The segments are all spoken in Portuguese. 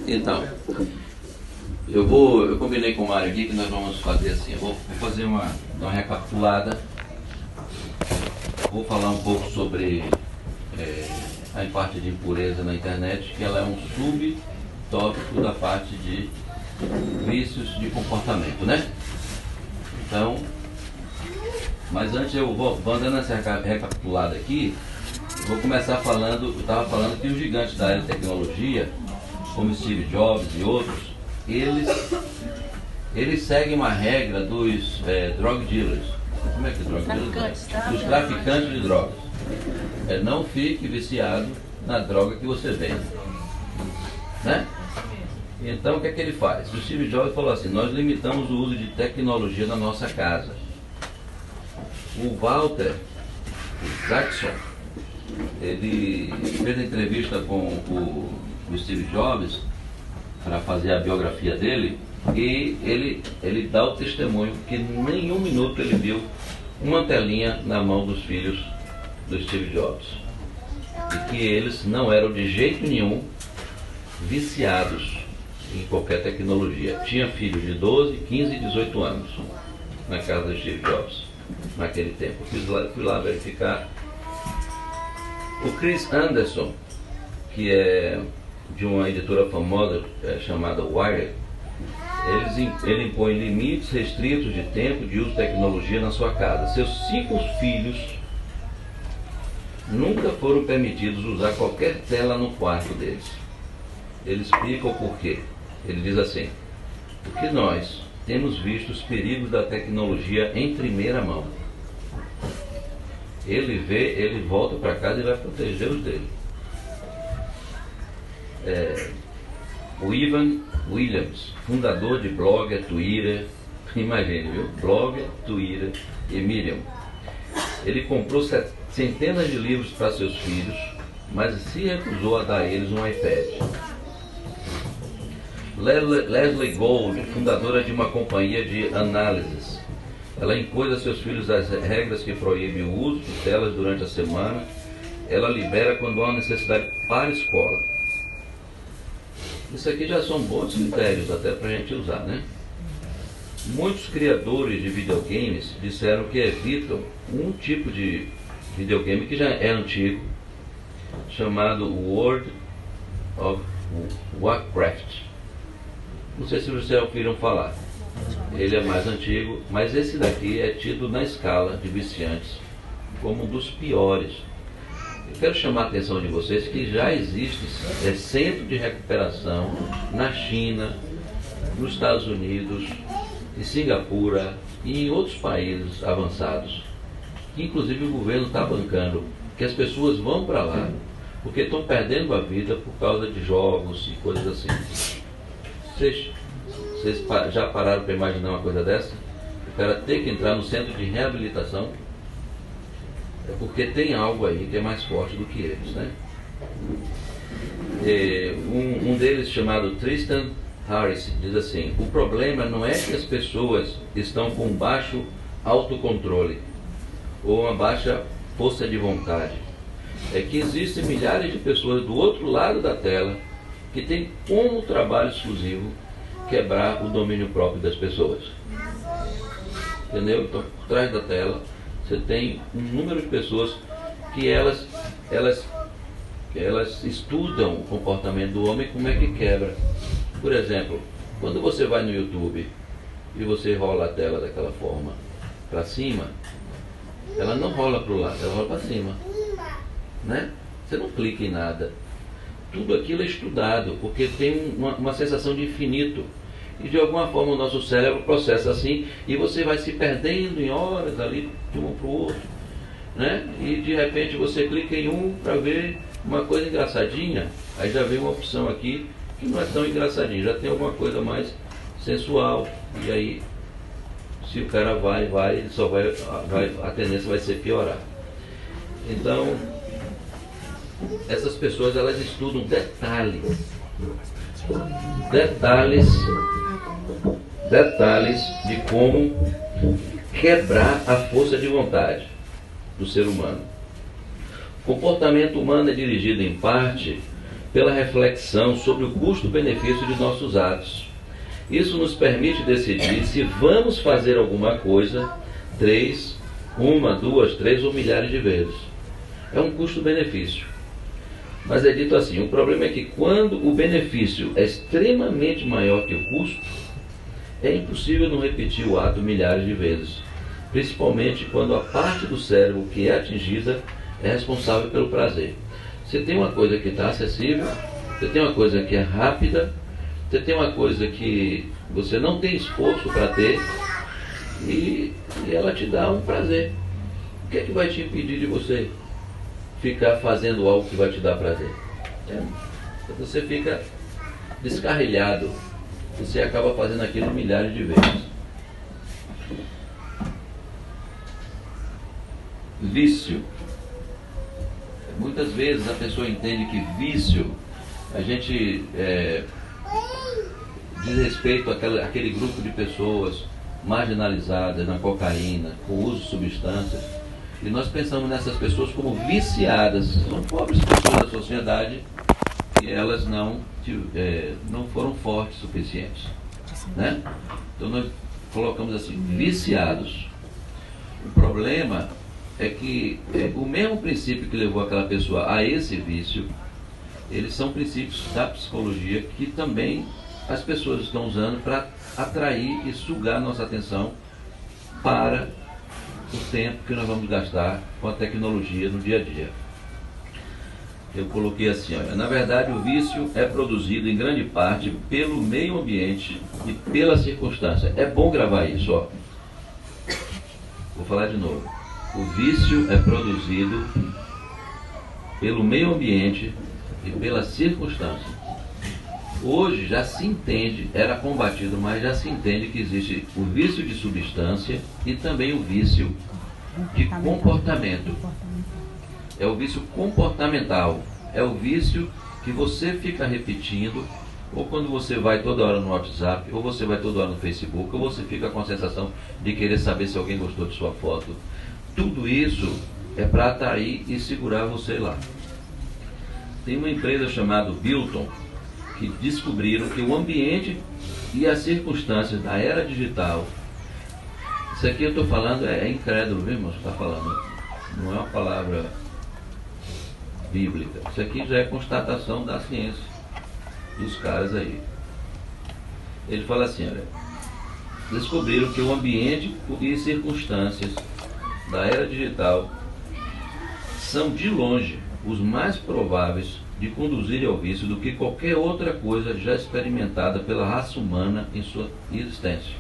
Então, eu combinei com o Mário aqui que nós vamos fazer assim, eu vou fazer dar uma recapitulada, vou falar um pouco sobre a parte de impureza na internet, que ela é um subtópico da parte de vícios de comportamento, né? Então, mas antes eu vou dando essa recapitulada aqui, eu vou começar falando, eu estava falando que os gigantes da área de tecnologia, como Steve Jobs e outros, eles seguem uma regra dos drug dealers. Como é que é drug dealers? Dos traficantes de drogas. Não fique viciado na droga que você vende, né? Então o que é que ele faz? O Steve Jobs falou assim: nós limitamos o uso de tecnologia na nossa casa. O Walter Isaacson, ele fez a entrevista com o Steve Jobs para fazer a biografia dele, e ele dá o testemunho que em nenhum minuto ele viu uma telinha na mão dos filhos do Steve Jobs, e que eles não eram de jeito nenhum viciados em qualquer tecnologia. Tinha filhos de 12, 15 e 18 anos na casa do Steve Jobs naquele tempo. Fui lá verificar. O Chris Anderson, que é de uma editora famosa chamada Wired, ele impõe limites restritos de tempo de uso de tecnologia na sua casa. Seus 5 filhos nunca foram permitidos usar qualquer tela no quarto deles. Ele explica o porquê. Ele diz assim: porque nós temos visto os perigos da tecnologia em primeira mão. Ele vê, ele volta para casa e vai proteger os dele. O Ivan Williams, fundador de Blogger, Twitter, imagine, viu? Blogger, Twitter e Medium. Ele comprou centenas de livros para seus filhos, mas se recusou a dar a eles um iPad. Leslie Gold, fundadora de uma companhia de análises, ela impôs a seus filhos as regras que proíbem o uso de telas durante a semana. Ela libera quando há necessidade para a escola. Isso aqui já são bons critérios até para a gente usar, né? Muitos criadores de videogames disseram que evitam um tipo de videogame que já é antigo, chamado World of Warcraft. Não sei se vocês já ouviram falar. Ele é mais antigo, mas esse daqui é tido na escala de viciantes como um dos piores. Eu quero chamar a atenção de vocês que já existe centro de recuperação na China, nos Estados Unidos, em Singapura e em outros países avançados, que inclusive o governo está bancando, que as pessoas vão para lá porque estão perdendo a vida por causa de jogos e coisas assim. Vocês já pararam para imaginar uma coisa dessa? O cara ter que entrar no centro de reabilitação é porque tem algo aí que é mais forte do que eles, né? Um deles, chamado Tristan Harris, diz assim: o problema não é que as pessoas estão com baixo autocontrole ou uma baixa força de vontade, é que existem milhares de pessoas do outro lado da tela que têm como trabalho exclusivo quebrar o domínio próprio das pessoas. Entendeu? Então, por trás da tela você tem um número de pessoas que elas estudam o comportamento do homem, como é que quebra. Por exemplo, quando você vai no YouTube e você rola a tela daquela forma para cima, ela não rola para o lado, ela rola para cima, né? Você não clica em nada. Tudo aquilo é estudado, porque tem uma sensação de infinito. E de alguma forma o nosso cérebro processa assim, e você vai se perdendo em horas ali de um para o outro, né? E de repente você clica em um para ver uma coisa engraçadinha, aí já vem uma opção aqui que não é tão engraçadinha, já tem alguma coisa mais sensual, e aí se o cara vai, ele só vai, a tendência vai ser piorar. Então essas pessoas, elas estudam detalhes de como quebrar a força de vontade do ser humano. O comportamento humano é dirigido em parte pela reflexão sobre o custo-benefício de nossos atos. Isso nos permite decidir se vamos fazer alguma coisa 3, 1, 2, 3 ou milhares de vezes. É um custo-benefício. Mas é dito assim, o problema é que quando o benefício é extremamente maior que o custo, é impossível não repetir o ato milhares de vezes. Principalmente quando a parte do cérebro que é atingida é responsável pelo prazer. Você tem uma coisa que está acessível, você tem uma coisa que é rápida, você tem uma coisa que você não tem esforço para ter e ela te dá um prazer. O que é que vai te impedir de você ficar fazendo algo que vai te dar prazer? Você fica descarrilhado, você acaba fazendo aquilo milhares de vezes. Vício. Muitas vezes a pessoa entende que vício, a gente diz respeito àquele grupo de pessoas marginalizadas na cocaína, com uso de substâncias, e nós pensamos nessas pessoas como viciadas. São pobres pessoas da sociedade e elas não foram fortes o suficientes, né? Então nós colocamos assim, viciados. O problema é que o mesmo princípio que levou aquela pessoa a esse vício, eles são princípios da psicologia que também as pessoas estão usando para atrair e sugar nossa atenção para o tempo que nós vamos gastar com a tecnologia no dia a dia. Eu coloquei assim, olha, na verdade o vício é produzido em grande parte pelo meio ambiente e pela circunstância. É bom gravar isso, ó. Vou falar de novo. O vício é produzido pelo meio ambiente e pela circunstância. Hoje já se entende, era combatido, mas já se entende que existe o vício de substância e também o vício de comportamento. É o vício comportamental, é o vício que você fica repetindo, ou quando você vai toda hora no WhatsApp, ou você vai toda hora no Facebook, ou você fica com a sensação de querer saber se alguém gostou de sua foto. Tudo isso é para atrair e segurar você lá. Tem uma empresa chamada Bilton, que descobriram que o ambiente e as circunstâncias da era digital, isso aqui eu estou falando é incrédulo, viu, irmão? Você está falando, não é uma palavra bíblica. Isso aqui já é constatação da ciência, dos caras aí. Ele fala assim, olha, descobriram que o ambiente e circunstâncias da era digital são de longe os mais prováveis de conduzir ao vício do que qualquer outra coisa já experimentada pela raça humana em sua existência.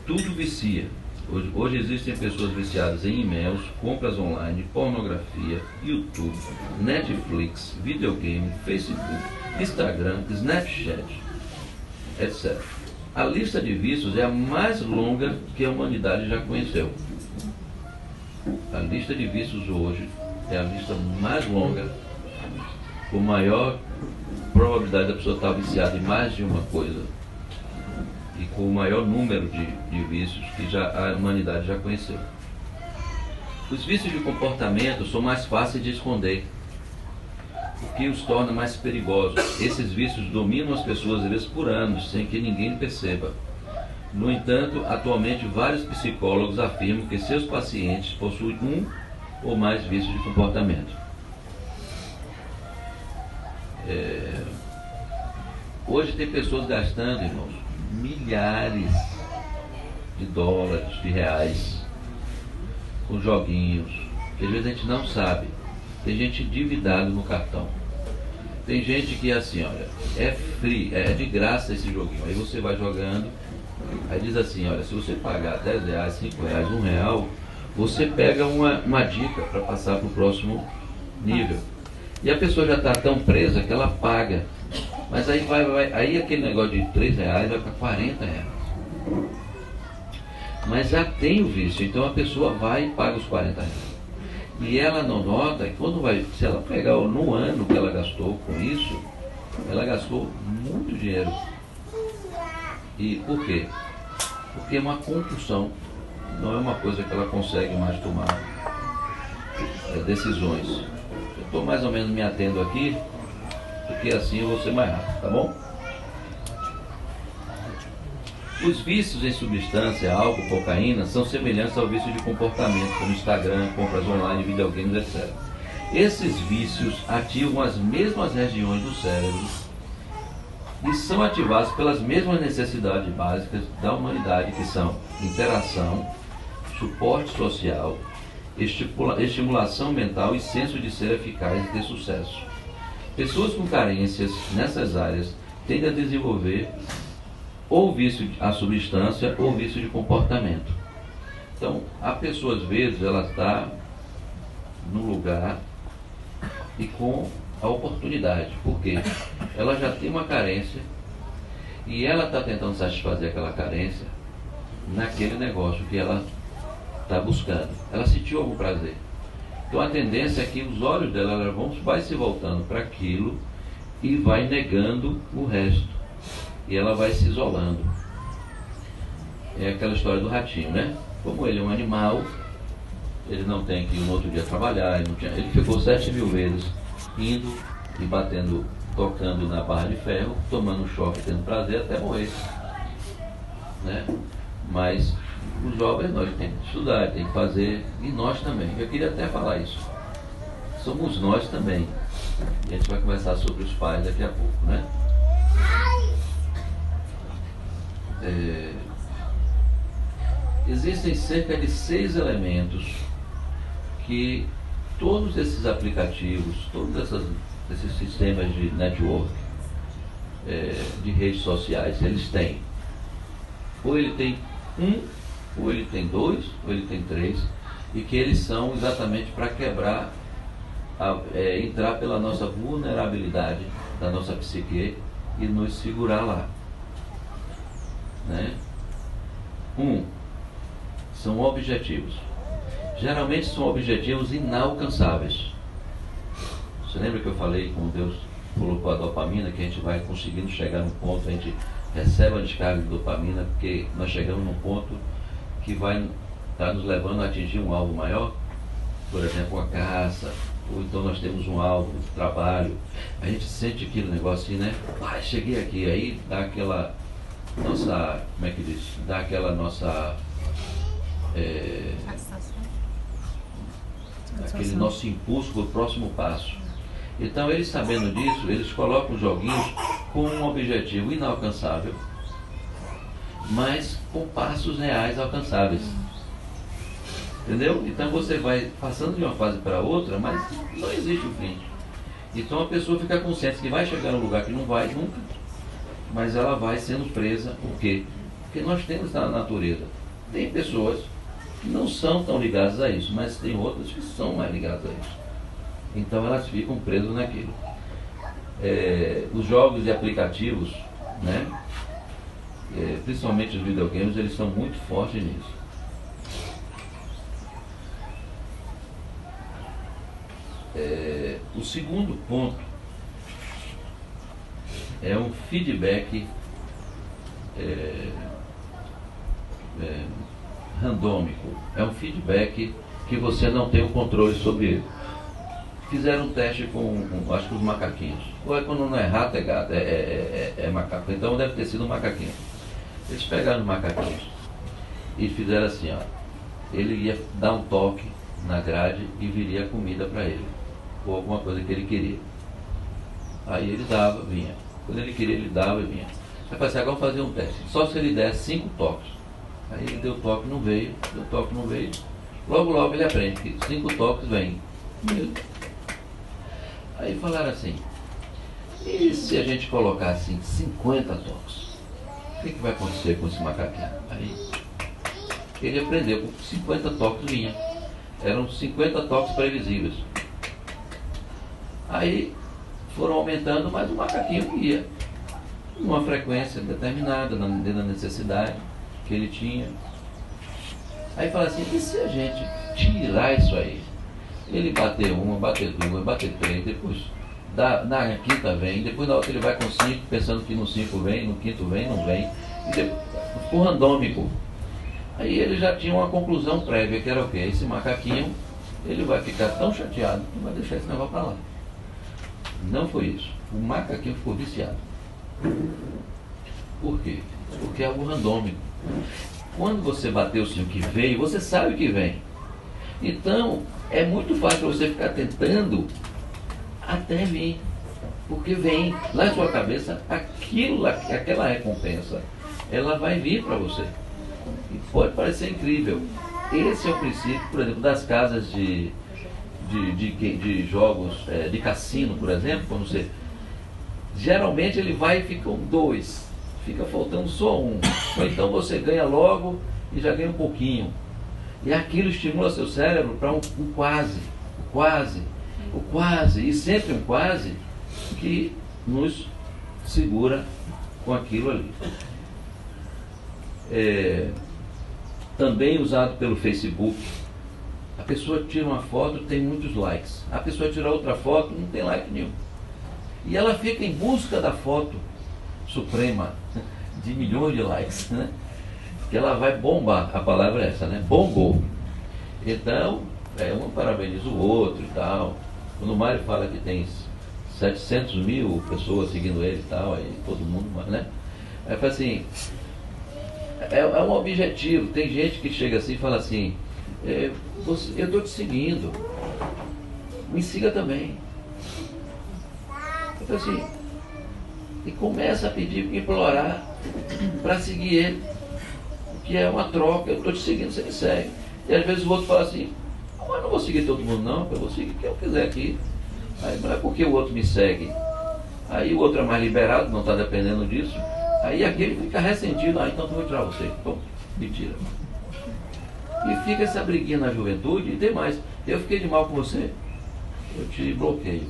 Tudo vicia. Hoje existem pessoas viciadas em e-mails, compras online, pornografia, YouTube, Netflix, videogame, Facebook, Instagram, Snapchat, etc. A lista de vícios é a mais longa que a humanidade já conheceu. A lista de vícios hoje é a lista mais longa, com maior probabilidade da pessoa estar viciada em mais de uma coisa e com o maior número de vícios que a humanidade já conheceu. Os vícios de comportamento são mais fáceis de esconder, o que os torna mais perigosos. Esses vícios dominam as pessoas às vezes por anos, sem que ninguém perceba. No entanto, atualmente vários psicólogos afirmam que seus pacientes possuem um ou mais vícios de comportamento. Hoje tem pessoas gastando, irmãos, milhares de dólares, de reais, com joguinhos, que às vezes a gente não sabe. Tem gente endividada no cartão. Tem gente que assim, olha, é free, é de graça esse joguinho. Aí você vai jogando, aí diz assim, olha, se você pagar 10 reais, 5 reais, 1 real, você pega uma dica para passar para o próximo nível. E a pessoa já está tão presa que ela paga. Mas aí aí aquele negócio de 3 reais vai para 40 reais. Mas já tem o vício, então a pessoa vai e paga os 40 reais. E ela não nota que quando se ela pegar no ano que ela gastou com isso, ela gastou muito dinheiro. E por quê? Porque é uma compulsão, não é uma coisa que ela consegue mais tomar decisões. estou mais ou menos me atendo aqui, porque assim eu vou ser mais rápido, tá bom? Os vícios em substância, álcool, cocaína, são semelhantes ao vício de comportamento, como Instagram, compras online, videogames, etc. Esses vícios ativam as mesmas regiões do cérebro e são ativados pelas mesmas necessidades básicas da humanidade, que são interação, suporte social, estimulação mental e senso de ser eficaz e ter sucesso. Pessoas com carências nessas áreas tendem a desenvolver ou vício à substância ou vício de comportamento. Então, a pessoa às vezes ela está no lugar e com a oportunidade, porque ela já tem uma carência e ela está tentando satisfazer aquela carência naquele negócio que ela está buscando. Ela sentiu algum prazer. Então a tendência é que os olhos dela vai se voltando para aquilo e vai negando o resto. E ela vai se isolando. É aquela história do ratinho, né? Como ele é um animal, ele não tem que ir no outro dia trabalhar, ele ficou 7.000 vezes indo e batendo, tocando na barra de ferro, tomando um choque, tendo prazer até morrer, né? Mas os jovens nós temos que estudar, tem que fazer, e nós também. Eu queria até falar isso. Somos nós também. E a gente vai conversar sobre os pais daqui a pouco, né? Existem cerca de 6 elementos que todos esses aplicativos, todos esses sistemas de network, de redes sociais, eles têm. Ou ele tem ou ele tem 2, ou ele tem 3, e que eles são exatamente para quebrar, entrar pela nossa vulnerabilidade da nossa psique e nos segurar lá. Né? São objetivos. Geralmente são objetivos inalcançáveis. Você lembra que eu falei como Deus colocou a dopamina, que a gente vai conseguindo chegar no ponto, a gente recebe a descarga de dopamina, porque nós chegamos num ponto que vai estar nos levando a atingir um alvo maior, por exemplo, uma caça, ou então nós temos um alvo de trabalho, a gente sente aquele negócio assim, né? Cheguei aqui, aí dá aquela nossa, como é que diz? Dá aquela nossa aquele nosso impulso para o próximo passo. Então eles, sabendo disso, eles colocam os joguinhos com um objetivo inalcançável, mas com passos reais alcançáveis. Entendeu? Então você vai passando de uma fase para outra, mas não existe o fim. Então a pessoa fica consciente que vai chegar num lugar que não vai nunca, mas ela vai sendo presa. Por quê? Porque nós temos na natureza. Tem pessoas que não são tão ligadas a isso, mas tem outras que são mais ligadas a isso. Então elas ficam presas naquilo. Os jogos e aplicativos, né? Principalmente os videogames, eles são muito fortes nisso. O segundo ponto é um feedback randômico. É um feedback que você não tem o controle sobre ele. Fizeram um teste com acho que os macaquinhos. Ou quando não é rato, é gato, é macaco. Então deve ter sido um macaquinho. Eles pegaram os macaquinhos e fizeram assim, ó. Ele ia dar um toque na grade e viria a comida para ele, ou alguma coisa que ele queria. Aí ele dava, vinha. Quando ele queria, ele dava e vinha. Aí falei assim, agora vamos fazer um teste. Só se ele der 5 toques. Aí ele deu toque, não veio. Deu toque, não veio. Logo ele aprende que 5 toques vem. Aí falaram assim, e se a gente colocar assim 50 toques? O que vai acontecer com esse macaquinho? Aí ele aprendeu, com 50 toques vinha. Eram 50 toques previsíveis. Aí foram aumentando, mas o macaquinho ia numa frequência determinada, dentro da necessidade que ele tinha. Aí fala assim, e se a gente tirar isso aí? Ele bater uma, bater duas, bater três, depois na quinta vem, depois na outra ele vai com 5, pensando que no 5 vem, no quinto vem, não vem. E depois, ficou randômico. Aí ele já tinha uma conclusão prévia, que era o quê? Esse macaquinho ele vai ficar tão chateado que vai deixar esse negócio para lá. Não foi isso. O macaquinho ficou viciado. Por quê? Porque é algo randômico. Quando você bateu o sino que veio, você sabe que vem. Então, é muito fácil você ficar tentando até vir. Porque vem lá na sua cabeça aquela recompensa, ela vai vir para você. E pode parecer incrível. Esse é o princípio, por exemplo, das casas de jogos, de cassino, por exemplo, quando você. Geralmente ele vai e ficam dois, fica faltando só um. Ou então você ganha logo e já ganha um pouquinho. E aquilo estimula seu cérebro para um quase, o quase, e sempre um quase que nos segura com aquilo ali. Também usado pelo Facebook. A pessoa tira uma foto, tem muitos likes. A pessoa tira outra foto, não tem like nenhum. E ela fica em busca da foto suprema de milhões de likes, né? Que ela vai bombar, a palavra é essa, né? Bombou. Então, um parabeniza o outro e tal. Quando o Mário fala que tem 700 mil pessoas seguindo ele e tal, aí todo mundo, né? Aí fala assim, é um objetivo. Tem gente que chega assim e fala assim, eu estou te seguindo, me siga também. Eu falo assim, e começa a pedir, implorar para seguir ele, que é uma troca. Eu estou te seguindo, você me segue. E às vezes o outro fala assim, mas não vou seguir todo mundo não, eu vou seguir quem eu quiser aqui. Aí, não é porque o outro me segue. Aí o outro é mais liberado, não está dependendo disso. Aí aquele fica ressentido, então eu vou tirar você. Então, me tira. E fica essa briguinha na juventude, e tem mais. Eu fiquei de mal com você, eu te bloqueio.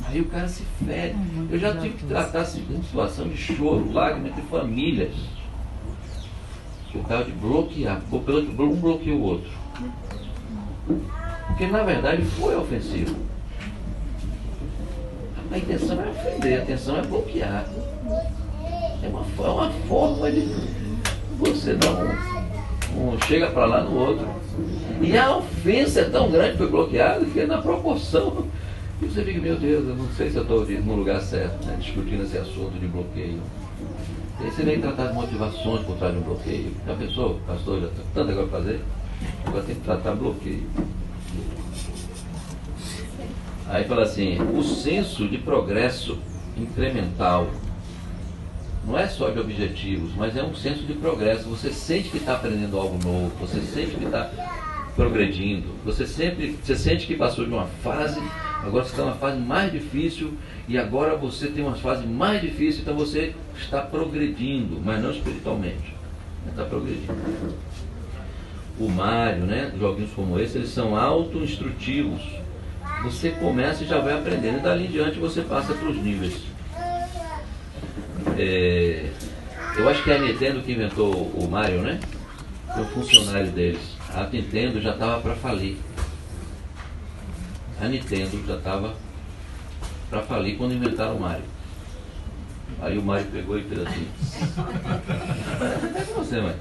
Aí o cara se fere. Eu já tive que tratar assim, de situação de choro, lágrimas entre famílias. Por causa de bloquear. Um bloqueia o outro. Porque na verdade foi ofensivo. A intenção é ofender, a intenção é bloquear. É uma forma de você dar chega para lá no outro. E a ofensa é tão grande que foi bloqueada que é na proporção. E você fica, meu Deus, eu não sei se eu estou no lugar certo, né, discutindo esse assunto de bloqueio. E aí você vem tratar de motivações por trás de um bloqueio. Já pensou, pastor, já tem tanta coisa para fazer? Agora tem que tratar bloqueio. Aí fala assim, o senso de progresso incremental não é só de objetivos, mas é um senso de progresso. Você sente que está aprendendo algo novo, você sente que está progredindo, você sente que passou de uma fase, agora você está numa fase mais difícil, e agora você tem uma fase mais difícil, então você está progredindo, mas não espiritualmente, está progredindo. O Mário, né, joguinhos como esse, eles são auto-instrutivos. Você começa e já vai aprendendo, e dali em diante você passa para os níveis. Eu acho que é a Nintendo que inventou o Mario, né? Foi um funcionário deles. A Nintendo já estava para falir. A Nintendo já estava para falir quando inventaram o Mario. Aí o Mario pegou e fez assim. É com você, mãe.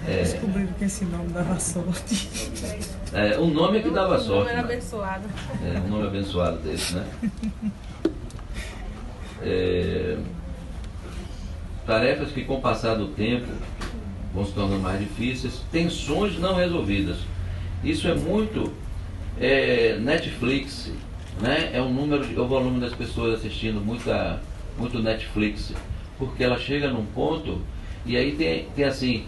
Descobriram que esse nome dava sorte. O nome é que dava sorte. O nome era abençoado. Um nome abençoado desse, né? Tarefas que com o passar do tempo vão se tornando mais difíceis, tensões não resolvidas. Isso é muito Netflix, né? É o volume das pessoas assistindo muito Netflix, porque ela chega num ponto e aí tem assim,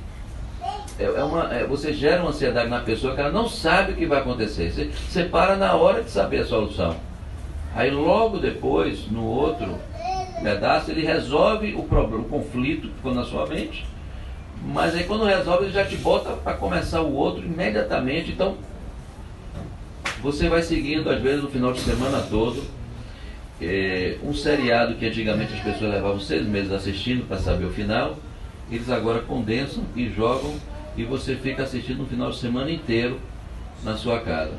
você gera uma ansiedade na pessoa que ela não sabe o que vai acontecer. Você para na hora de saber a solução. Aí logo depois, no outro pedaço, ele resolve o problema, o conflito que ficou na sua mente, mas aí quando resolve ele já te bota para começar o outro imediatamente. Então você vai seguindo, às vezes no final de semana todo, um seriado que antigamente as pessoas levavam 6 meses assistindo para saber o final, eles agora condensam e jogam, e você fica assistindo no final de semana inteiro na sua casa.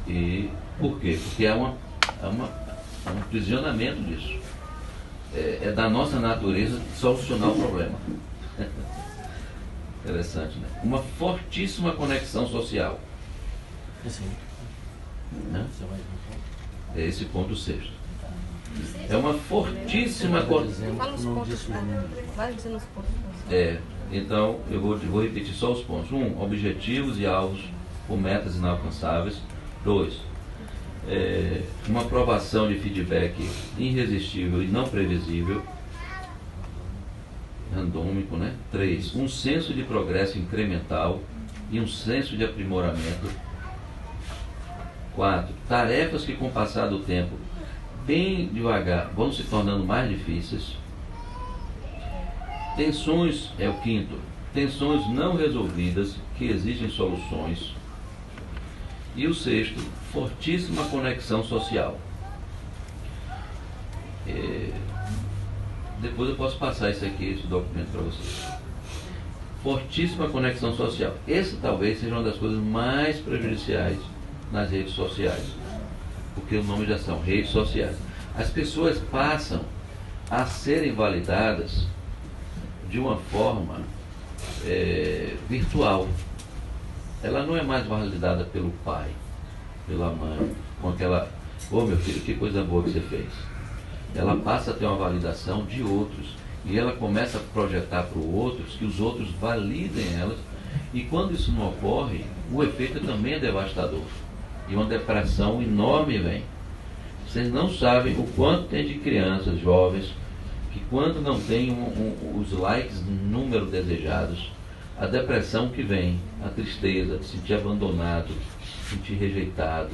E por quê? Porque é um aprisionamento disso. É da nossa natureza solucionar o problema. Interessante, né? Uma fortíssima conexão social. Né? É esse ponto sexto. É uma fortíssima conexão. Fala os pontos, vai dizendo os pontos. Então eu vou repetir só os pontos. 1. Objetivos e alvos por metas inalcançáveis. 2. Uma aprovação de feedback irresistível e não previsível. Randômico, né? 3. Um senso de progresso incremental e um senso de aprimoramento. 4. Tarefas que com o passar do tempo, bem devagar, vão se tornando mais difíceis. Tensões, é o 5º. Tensões não resolvidas que exigem soluções. E o 6º, fortíssima conexão social. Depois eu posso passar esse documento para vocês. Fortíssima conexão social. Esse talvez seja uma das coisas mais prejudiciais nas redes sociais. Porque o nome já são redes sociais. As pessoas passam a serem validadas de uma forma virtual. Ela não é mais validada pelo pai, pela mãe, com aquela, meu filho, que coisa boa que você fez. Ela passa a ter uma validação de outros e ela começa a projetar para os outros que os outros validem elas, e quando isso não ocorre, o efeito também é devastador e uma depressão enorme vem. Vocês não sabem o quanto tem de crianças, jovens, que quando não tem os likes no número desejados, a depressão que vem, a tristeza de se sentir abandonado, se sentir rejeitado.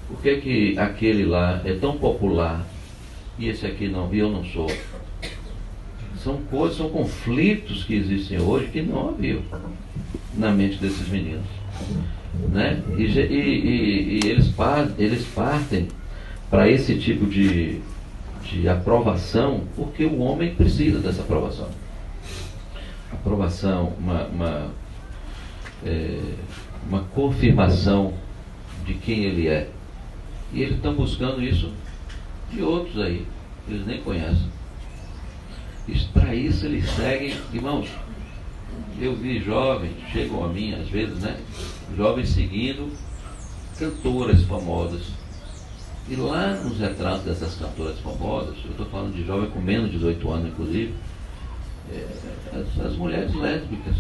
Por que aquele lá é tão popular e esse aqui não, e eu não sou? São coisas, são conflitos que existem hoje que não haviam na mente desses meninos, né? E eles partem para esse tipo de aprovação porque o homem precisa dessa aprovação. Aprovação, uma confirmação de quem ele é. E eles estão buscando isso de outros aí, que eles nem conhecem. Para isso eles seguem, irmãos. Eu vi jovens, chegam a mim às vezes, né? Jovens seguindo cantoras famosas. E lá nos retratos dessas cantoras famosas, eu estou falando de jovem com menos de 18 anos, inclusive, as mulheres lésbicas.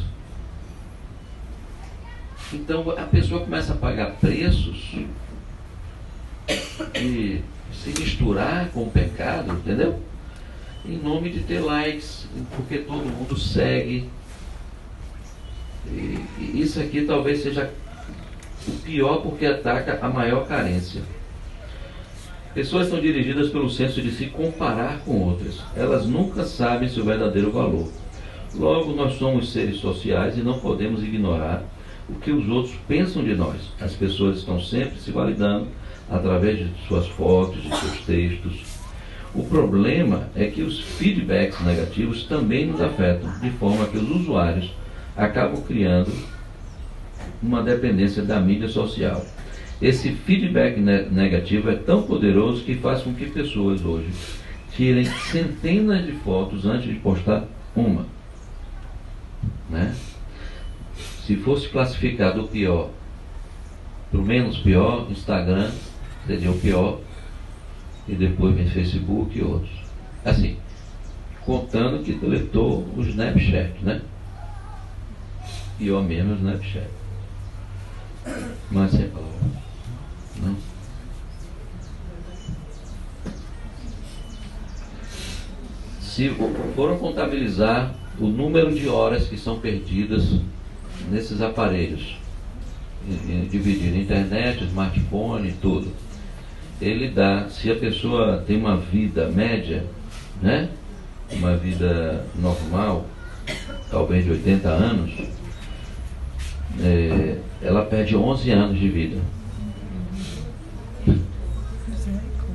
Então a pessoa começa a pagar preços e se misturar com o pecado, entendeu? Em nome de ter likes, porque todo mundo segue. E isso aqui talvez seja o pior, porque ataca a maior carência. Pessoas são dirigidas pelo senso de se comparar com outras. Elas nunca sabem seu verdadeiro valor. Logo, nós somos seres sociais e não podemos ignorar o que os outros pensam de nós. As pessoas estão sempre se validando através de suas fotos, de seus textos. O problema é que os feedbacks negativos também nos afetam, de forma que os usuários acabam criando uma dependência da mídia social. Esse feedback negativo é tão poderoso que faz com que pessoas hoje tirem centenas de fotos antes de postar uma, né? Se fosse classificar do pior para o menos pior, Instagram seria o pior, e depois vem Facebook e outros. Assim, contando que deletou o Snapchat, né? Pior mesmo o Snapchat. Mas sem palavra. Não. Se foram contabilizar o número de horas que são perdidas nesses aparelhos, dividido internet, smartphone, tudo, ele dá, se a pessoa tem uma vida média, né, uma vida normal, talvez de 80 anos, ela perde 11 anos de vida.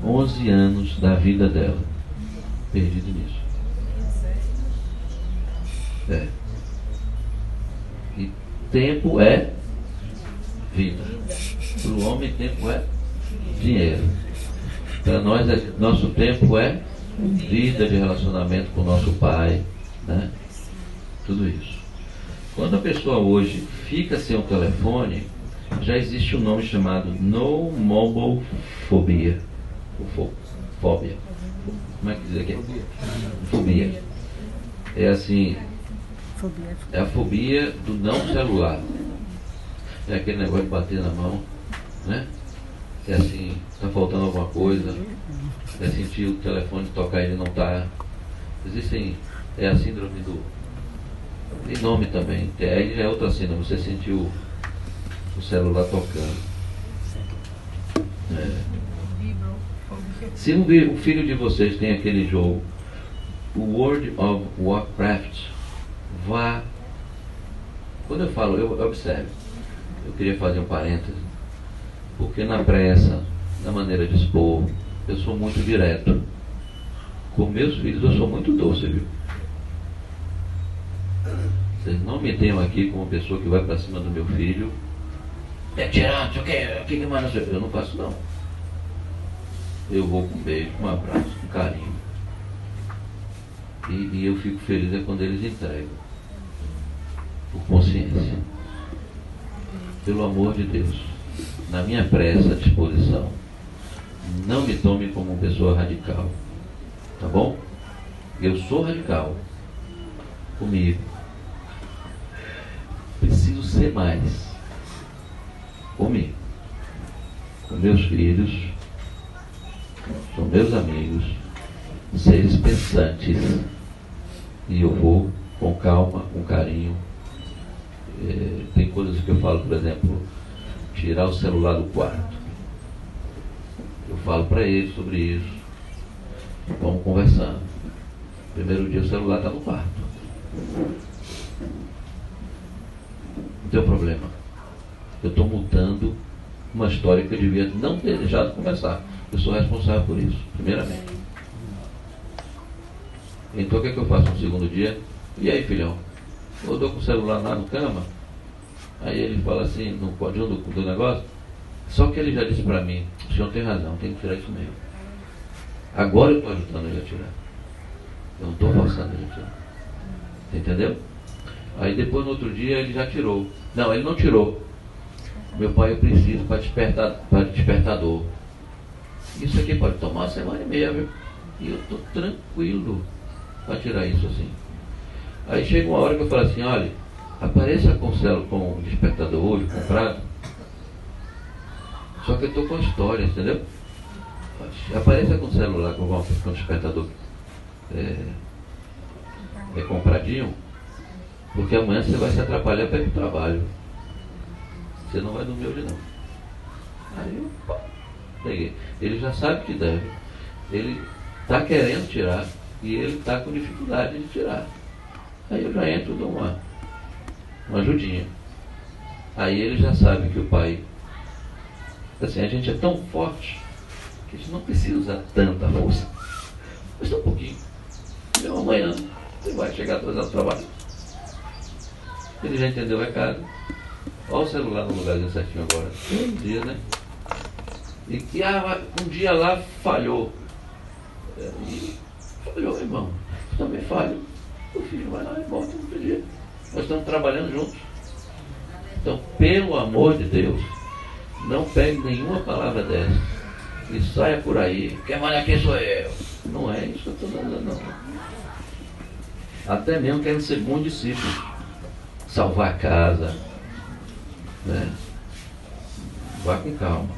11 anos da vida dela perdido nisso. E tempo é vida. Para o homem, tempo é dinheiro. Para nós, nosso tempo é vida, de relacionamento com o nosso pai, né? Tudo isso. Quando a pessoa hoje fica sem o telefone, já existe um nome chamado No Mobile Phobia. Fóbia. Como é que diz aqui? Fobia. É assim, é a fobia do não celular. É aquele negócio de bater na mão, né? É assim, está faltando alguma coisa, é sentir o telefone tocar e ele não está. Existem, é a síndrome do. Tem nome também, aí já é outra síndrome, você sentiu o celular tocando. Se um filho de vocês tem aquele jogo, o World of Warcraft, vá. Quando eu falo, eu observo. Eu queria fazer um parêntese, porque na pressa, na maneira de expor, eu sou muito direto. Com meus filhos eu sou muito doce, viu? Vocês não me tenham aqui como uma pessoa que vai para cima do meu filho. É tirar, não sei o que mais não sei. Eu não faço não. Eu vou com um beijo, um abraço, um carinho. E eu fico feliz é quando eles entregam. Por consciência. Pelo amor de Deus, na minha pressa disposição, não me tome como uma pessoa radical. Tá bom? Eu sou radical. Comigo. Preciso ser mais. Comigo. Com meus filhos. Com meus amigos. Seres pensantes. E eu vou com calma, com carinho. Tem coisas que eu falo, por exemplo, tirar o celular do quarto. Eu falo para eles sobre isso. Vamos conversando. Primeiro dia o celular está no quarto. Não tem problema. Eu estou mudando uma história que eu devia não ter deixado começar. Eu sou responsável por isso, primeiramente. Então o que é que eu faço no segundo dia? E aí, filhão? Eu dou com o celular lá no cama. Aí ele fala assim, no código do negócio. Só que ele já disse para mim, o senhor tem razão, tem que tirar isso mesmo. Agora eu estou ajudando ele a tirar. Eu não estou forçando ele a tirar. Entendeu? Aí depois no outro dia ele já tirou. Não, ele não tirou. Meu pai, eu preciso para despertador. Isso aqui pode tomar uma semana e meia, viu? E eu estou tranquilo para tirar isso assim. Aí chega uma hora que eu falo assim, olha, apareça com o despertador hoje comprado. Só que eu estou com a história, entendeu? Apareça com o celular com o despertador compradinho, porque amanhã você vai se atrapalhar para ir para o trabalho. Você não vai dormir hoje não. Aí eu peguei. Ele já sabe que deve. Ele está querendo tirar e ele está com dificuldade de tirar. Aí eu já entro e dou uma ajudinha. Aí ele já sabe que o pai, assim, a gente é tão forte que a gente não precisa usar tanta força. Mas só um pouquinho. Então amanhã você vai chegar atrasado do trabalho. Ele já entendeu o recado. Olha o celular no lugarzinho certinho agora. Um dia, né? E um dia lá falhou. E falhou, irmão. Também falho. O filho vai lá e volta no outro dia. Nós estamos trabalhando juntos. Então, pelo amor de Deus, não pegue nenhuma palavra dessa e saia por aí. Quem manda aqui sou eu. Não é isso que eu estou dando, não. Até mesmo querendo ser bom discípulo. Salvar a casa. Né? Vá com calma.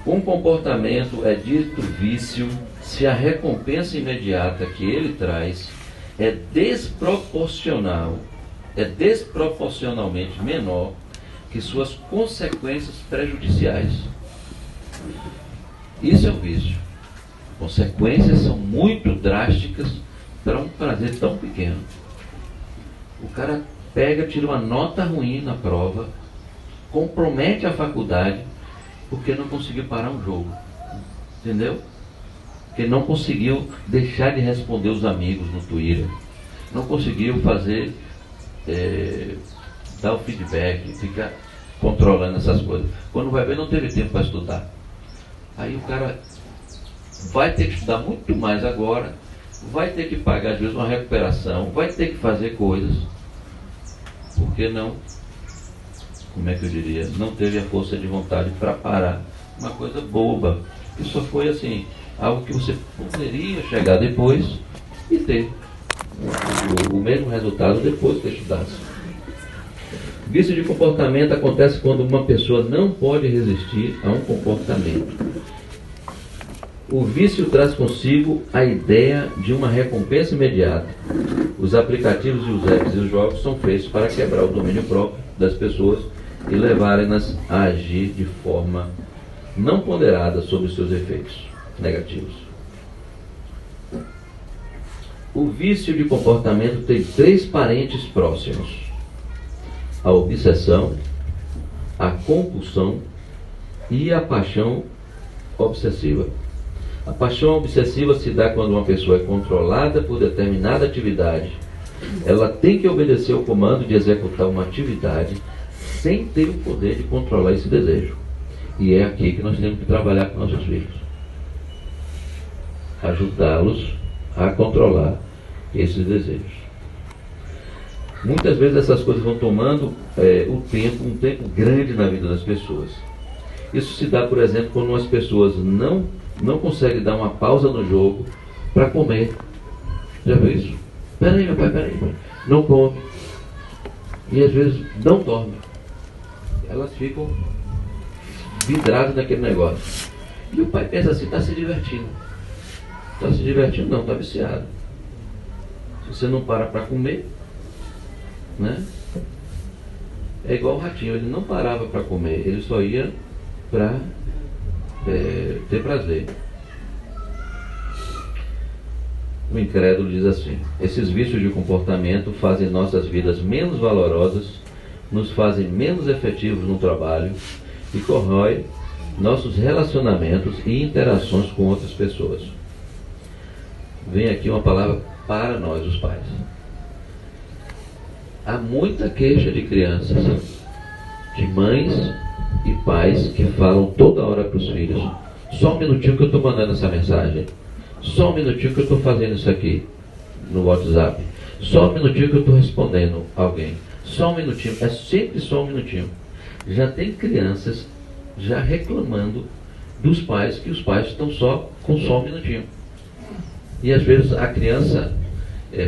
Um comportamento é dito vício se a recompensa imediata que ele traz é desproporcionalmente menor que suas consequências prejudiciais. Isso é um vício. Consequências são muito drásticas para um prazer tão pequeno. O cara pega, tira uma nota ruim na prova, compromete a faculdade porque não conseguiu parar um jogo. Entendeu? Porque não conseguiu deixar de responder os amigos no Twitter. Não conseguiu fazer, dar o feedback, ficar controlando essas coisas. Quando vai ver, não teve tempo para estudar. Aí o cara vai ter que estudar muito mais agora, vai ter que pagar às vezes uma recuperação, vai ter que fazer coisas. porque não, como é que eu diria, não teve a força de vontade para parar. Uma coisa boba, que só foi assim, algo que você poderia chegar depois e ter o mesmo resultado depois que estudasse. Vício de comportamento acontece quando uma pessoa não pode resistir a um comportamento. O vício traz consigo a ideia de uma recompensa imediata. Os aplicativos e os apps e os jogos são feitos para quebrar o domínio próprio das pessoas e levarem-nas a agir de forma não ponderada sobre seus efeitos negativos. O vício de comportamento tem 3 parentes próximos: a obsessão, a compulsão e a paixão obsessiva. A paixão obsessiva se dá quando uma pessoa é controlada por determinada atividade. Ela tem que obedecer ao comando de executar uma atividade sem ter o poder de controlar esse desejo. E é aqui que nós temos que trabalhar com nossos filhos. Ajudá-los a controlar esses desejos. Muitas vezes essas coisas vão tomando um tempo grande na vida das pessoas. Isso se dá, por exemplo, quando as pessoas não conseguem dar uma pausa no jogo para comer. Já viu isso? Peraí, meu pai, peraí. Não come. E às vezes não dorme. Elas ficam vidradas naquele negócio. E o pai pensa assim, está se divertindo. Está se divertindo não, está viciado. Se você não para comer, né? É igual o ratinho, ele não parava para comer, ele só ia para ter prazer. O incrédulo diz assim: esses vícios de comportamento fazem nossas vidas menos valorosas, nos fazem menos efetivos no trabalho e corrói nossos relacionamentos e interações com outras pessoas. Vem aqui uma palavra para nós, os pais. Há muita queixa de crianças, de mães e pais que falam toda hora para os filhos: só um minutinho que eu estou mandando essa mensagem, só um minutinho que eu estou fazendo isso aqui no WhatsApp, só um minutinho que eu estou respondendo alguém, só um minutinho, é sempre só um minutinho. Já tem crianças já reclamando dos pais que os pais estão só um minutinho. E às vezes a criança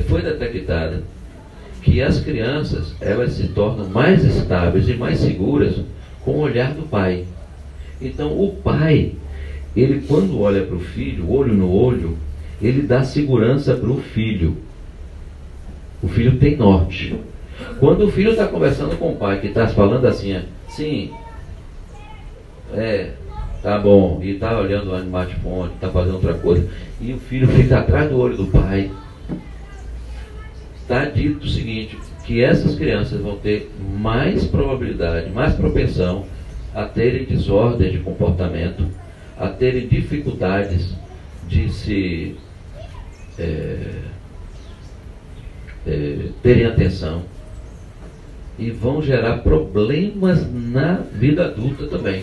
foi detectada que as crianças, elas se tornam mais estáveis e mais seguras com o olhar do pai. Então o pai, ele quando olha para o filho, olho no olho, ele dá segurança para o filho. O filho tem norte. Quando o filho está conversando com o pai, que está falando assim, sim, tá bom, e está olhando lá no smartphone, está fazendo outra coisa, e o filho fica atrás do olho do pai, está dito o seguinte, que essas crianças vão ter mais probabilidade, mais propensão a terem desordem de comportamento, a terem dificuldades de se terem atenção, e vão gerar problemas na vida adulta também.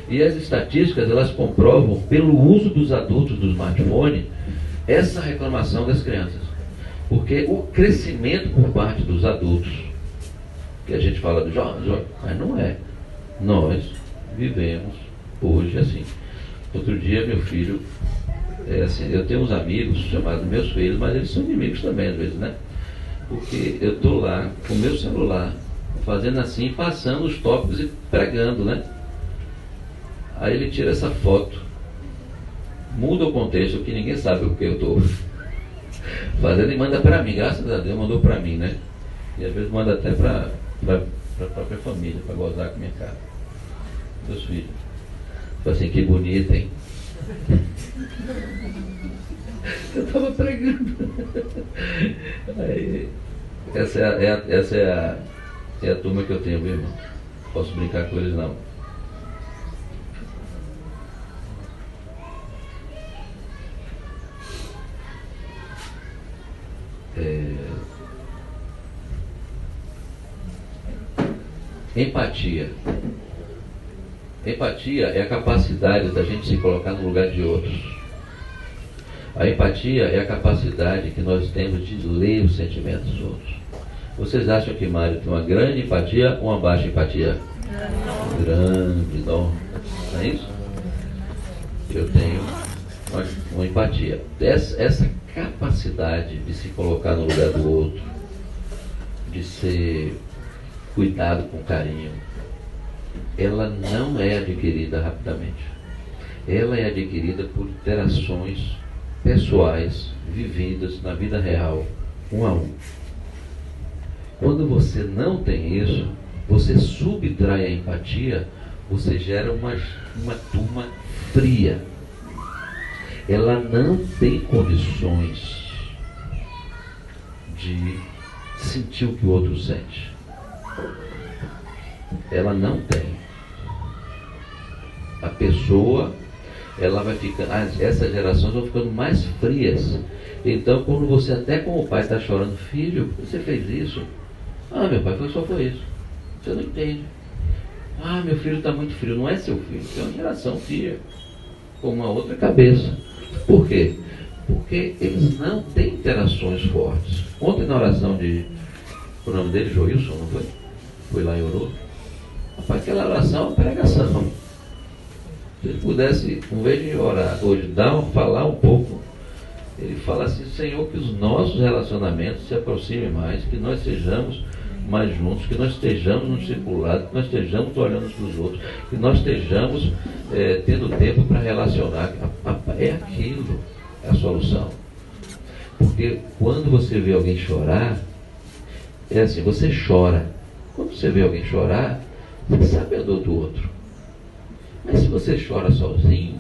E as estatísticas, elas comprovam, pelo uso dos adultos do smartphone, essa reclamação das crianças. Porque o crescimento por parte dos adultos, que a gente fala dos jovens, mas não é. Nós vivemos hoje assim. Outro dia meu filho, assim, eu tenho uns amigos chamados meus filhos, mas eles são inimigos também às vezes, né? Porque eu estou lá com o meu celular, fazendo assim, passando os tópicos e pregando, né? Aí ele tira essa foto, muda o contexto, que ninguém sabe o que eu estou fazendo, e manda para mim. Graças a Deus mandou para mim, né? E às vezes manda até para a própria família, para gozar com a minha cara. Meus filhos. Fala assim, que bonito, hein? Eu estava pregando. Aí, essa é a turma que eu tenho, meu irmão. Posso brincar com eles não. Empatia. Empatia é a capacidade da gente se colocar no lugar de outros. A empatia é a capacidade que nós temos de ler os sentimentos dos outros. Vocês acham que Mário tem uma grande empatia ou uma baixa empatia? Grande, enorme. Não é isso? Eu tenho uma empatia. Essa capacidade de se colocar no lugar do outro, de ser cuidado com carinho, ela não é adquirida rapidamente. Ela é adquirida por interações pessoais, vividas na vida real, um a um. Quando você não tem isso, você subtrai a empatia, você gera uma turma fria. Ela não tem condições de sentir o que o outro sente. Ela não tem. A pessoa, ela vai ficando, essas gerações vão ficando mais frias. Então, quando você, até como o pai está chorando, filho, por que você fez isso? Ah, meu pai, só foi isso. Você não entende. Ah, meu filho está muito frio. Não é seu filho, é uma geração fria, com uma outra cabeça. Por quê? Porque eles não têm interações fortes. Ontem na oração o nome dele, Joilson, não foi? Foi lá e orou. Rapaz, aquela oração é uma pregação. Se ele pudesse, em vez de orar hoje, falar um pouco, ele fala assim: Senhor, que os nossos relacionamentos se aproximem mais, que nós sejamos mais juntos, que nós estejamos no discipulado, que nós estejamos olhando para os outros, que nós estejamos tendo tempo para relacionar. É aquilo, é a solução. Porque quando você vê alguém chorar, é assim, você chora. Quando você vê alguém chorar, você sabe a dor do outro. Mas se você chora sozinho,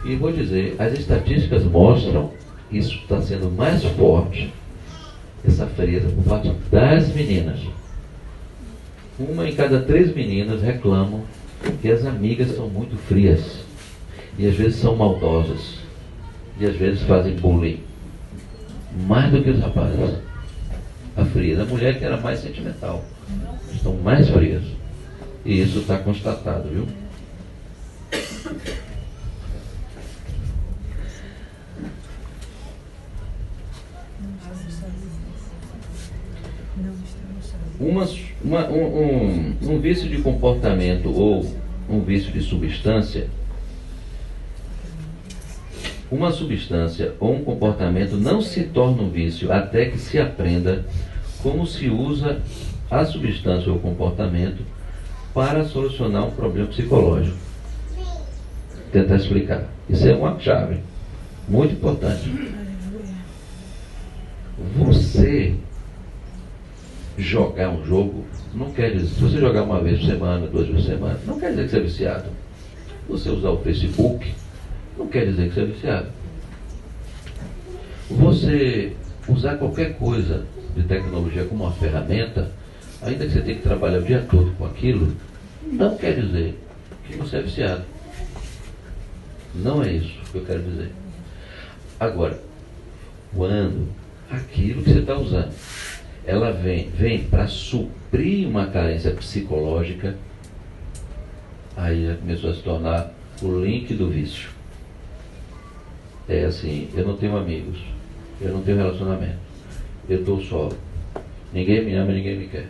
e vou dizer, as estatísticas mostram, isso está sendo mais forte, essa frieza por parte das meninas. 1 em cada 3 meninas reclamam que as amigas são muito frias, e às vezes são maldosas, e às vezes fazem bullying, mais do que os rapazes. A frieza, a mulher que era mais sentimental, estão mais frias. E isso está constatado, viu? Um vício de comportamento ou um vício de substância, uma substância ou um comportamento não se torna um vício até que se aprenda como se usa a substância ou o comportamento para solucionar um problema psicológico. Vou tentar explicar. Isso é uma chave muito importante. Você jogar um jogo não quer dizer, se você jogar uma vez por semana, 2 vezes por semana, não quer dizer que você é viciado. Você usar o Facebook não quer dizer que você é viciado. Você usar qualquer coisa de tecnologia como uma ferramenta, ainda que você tenha que trabalhar o dia todo com aquilo, não quer dizer que você é viciado. Não é isso que eu quero dizer. Agora, quando aquilo que você está usando, ela vem para suprir uma carência psicológica, aí já começou a se tornar o link do vício. É assim, eu não tenho amigos, eu não tenho relacionamento, eu estou só, ninguém me ama, ninguém me quer.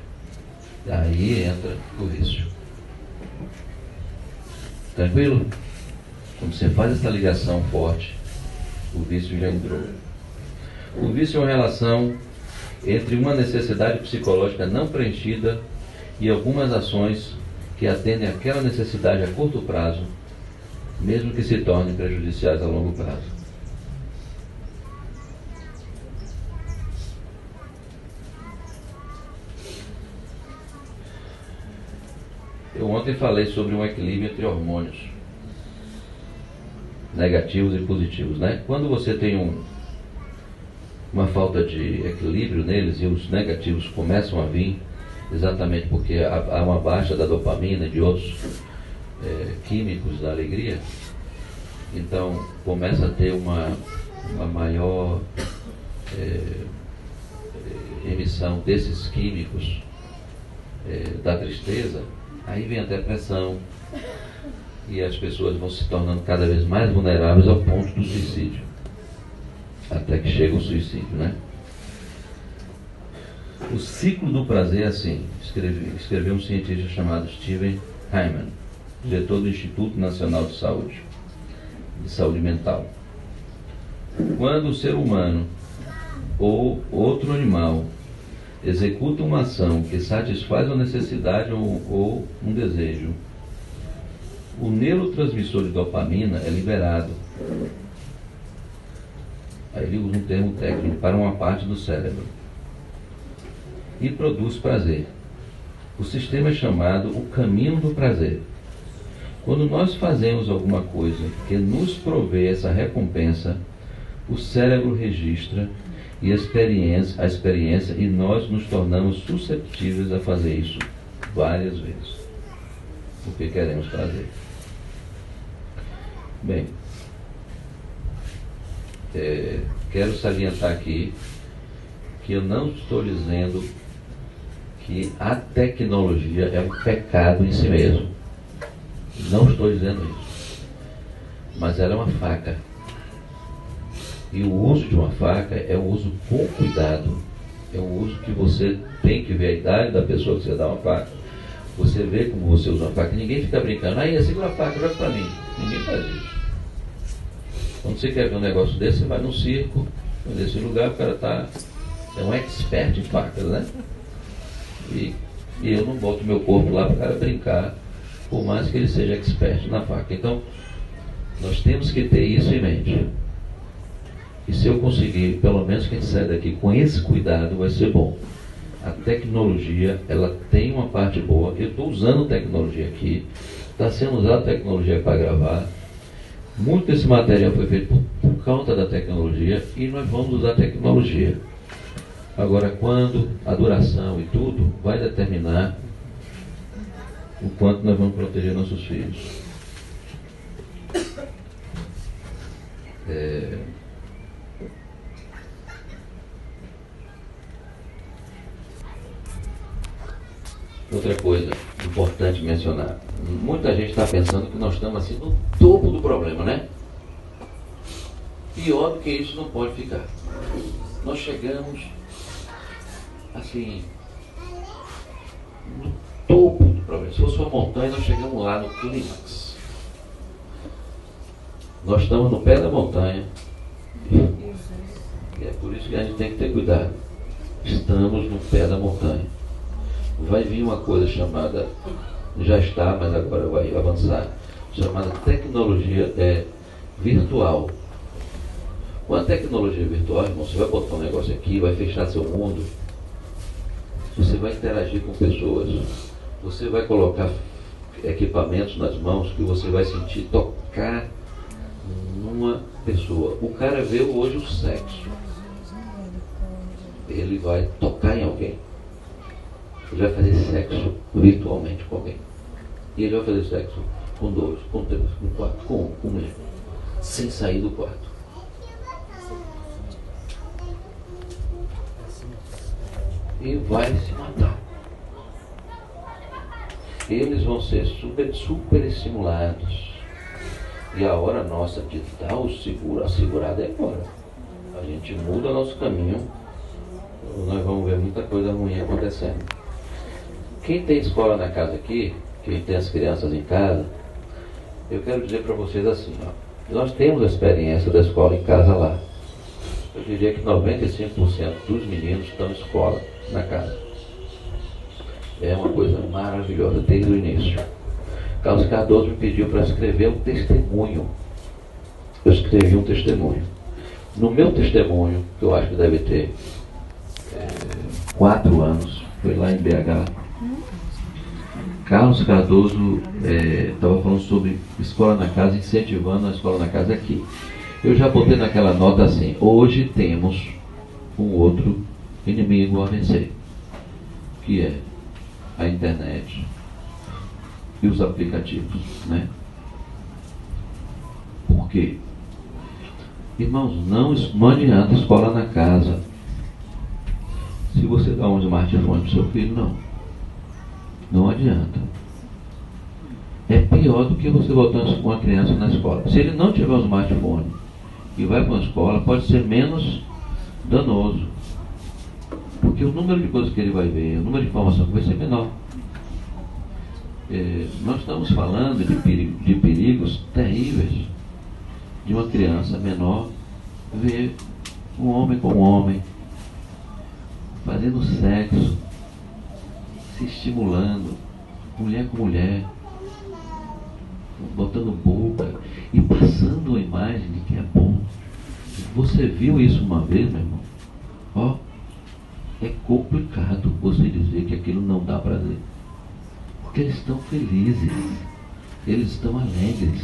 Aí entra o vício. Tranquilo? Quando você faz essa ligação forte, o vício já entrou. O vício é uma relação entre uma necessidade psicológica não preenchida e algumas ações que atendem àquela necessidade a curto prazo, mesmo que se tornem prejudiciais a longo prazo. Eu ontem falei sobre um equilíbrio entre hormônios negativos e positivos, né? Quando você tem uma falta de equilíbrio neles e os negativos começam a vir, exatamente porque há uma baixa da dopamina e de outros químicos da alegria, então começa a ter uma maior emissão desses químicos da tristeza. Aí vem a depressão e as pessoas vão se tornando cada vez mais vulneráveis ao ponto do suicídio. Até que chega o suicídio, né? O ciclo do prazer é assim, escreveu um cientista chamado Steven Hyman, diretor do Instituto Nacional de Saúde Mental. Quando o ser humano ou outro animal executa uma ação que satisfaz uma necessidade ou um desejo, o neurotransmissor de dopamina é liberado. Aí ele usa um termo técnico para uma parte do cérebro e produz prazer. O sistema é chamado o caminho do prazer. Quando nós fazemos alguma coisa que nos provê essa recompensa, o cérebro registra a experiência e nós nos tornamos susceptíveis a fazer isso várias vezes, porque queremos prazer. Bem, quero salientar aqui que eu não estou dizendo que a tecnologia é um pecado em si mesmo. Não estou dizendo isso. Mas ela é uma faca. E o uso de uma faca é um uso com cuidado. É um uso que você tem que ver a idade da pessoa que você dá uma faca. Você vê como você usa uma faca. Ninguém fica brincando. Aí, segura a faca, joga pra mim. Ninguém faz isso. Quando você quer ver um negócio desse, você vai num circo. Nesse lugar o cara é um expert em facas, né? E eu não boto meu corpo lá para o cara brincar, por mais que ele seja expert na faca. Então, nós temos que ter isso em mente. E se eu conseguir, pelo menos que a gente saia daqui com esse cuidado, vai ser bom. A tecnologia, ela tem uma parte boa. Eu estou usando tecnologia aqui. Está sendo usada tecnologia para gravar. Muito desse material foi feito por conta da tecnologia e nós vamos usar a tecnologia. Agora, quando a duração e tudo vai determinar o quanto nós vamos proteger nossos filhos. Outra coisa importante mencionar. Muita gente está pensando que nós estamos assim no topo do problema, né? Pior do que isso não pode ficar. Nós chegamos assim no topo do problema. Se fosse uma montanha, nós chegamos lá no clímax. Nós estamos no pé da montanha. E é por isso que a gente tem que ter cuidado. Estamos no pé da montanha. Vai vir uma coisa chamada, já está, mas agora vai avançar, chamada tecnologia virtual. Com a tecnologia virtual, irmão, você vai botar um negócio aqui, vai fechar seu mundo, você vai interagir com pessoas, você vai colocar equipamentos nas mãos que você vai sentir tocar numa pessoa. O cara vê hoje o sexo, ele vai tocar em alguém. Ele vai fazer sexo virtualmente com alguém. E ele vai fazer sexo com dois, com três, com quatro, com um, com mesmo, sem sair do quarto. E vai se matar. Eles vão ser super estimulados. E a hora nossa de dar a segurada é agora. A gente muda nosso caminho. Nós vamos ver muita coisa ruim acontecendo. Quem tem escola na casa aqui, quem tem as crianças em casa, eu quero dizer para vocês assim, ó, nós temos a experiência da escola em casa lá. Eu diria que 95% dos meninos estão em escola na casa. É uma coisa maravilhosa desde o início. Carlos Cardoso me pediu para escrever um testemunho. Eu escrevi um testemunho. No meu testemunho, que eu acho que deve ter 4 anos, foi lá em BH, Carlos Cardoso estava falando sobre escola na casa, incentivando a escola na casa aqui. Eu já botei naquela nota assim: hoje temos um outro inimigo a vencer, que é a internet e os aplicativos, né? Por quê? Irmãos, não adianta escola na casa se você dá um smartphone para o seu filho, não adianta. É pior do que você botar uma criança na escola. Se ele não tiver um smartphone e vai para uma escola, pode ser menos danoso. Porque o número de coisas que ele vai ver, o número de informação vai ser menor. Nós estamos falando de perigos terríveis de uma criança menor ver um homem com um homem, fazendo sexo, se estimulando, mulher com mulher, botando boca e passando uma imagem de que é bom. Você viu isso uma vez, meu irmão? Ó, é complicado você dizer que aquilo não dá prazer. Porque eles estão felizes, eles estão alegres.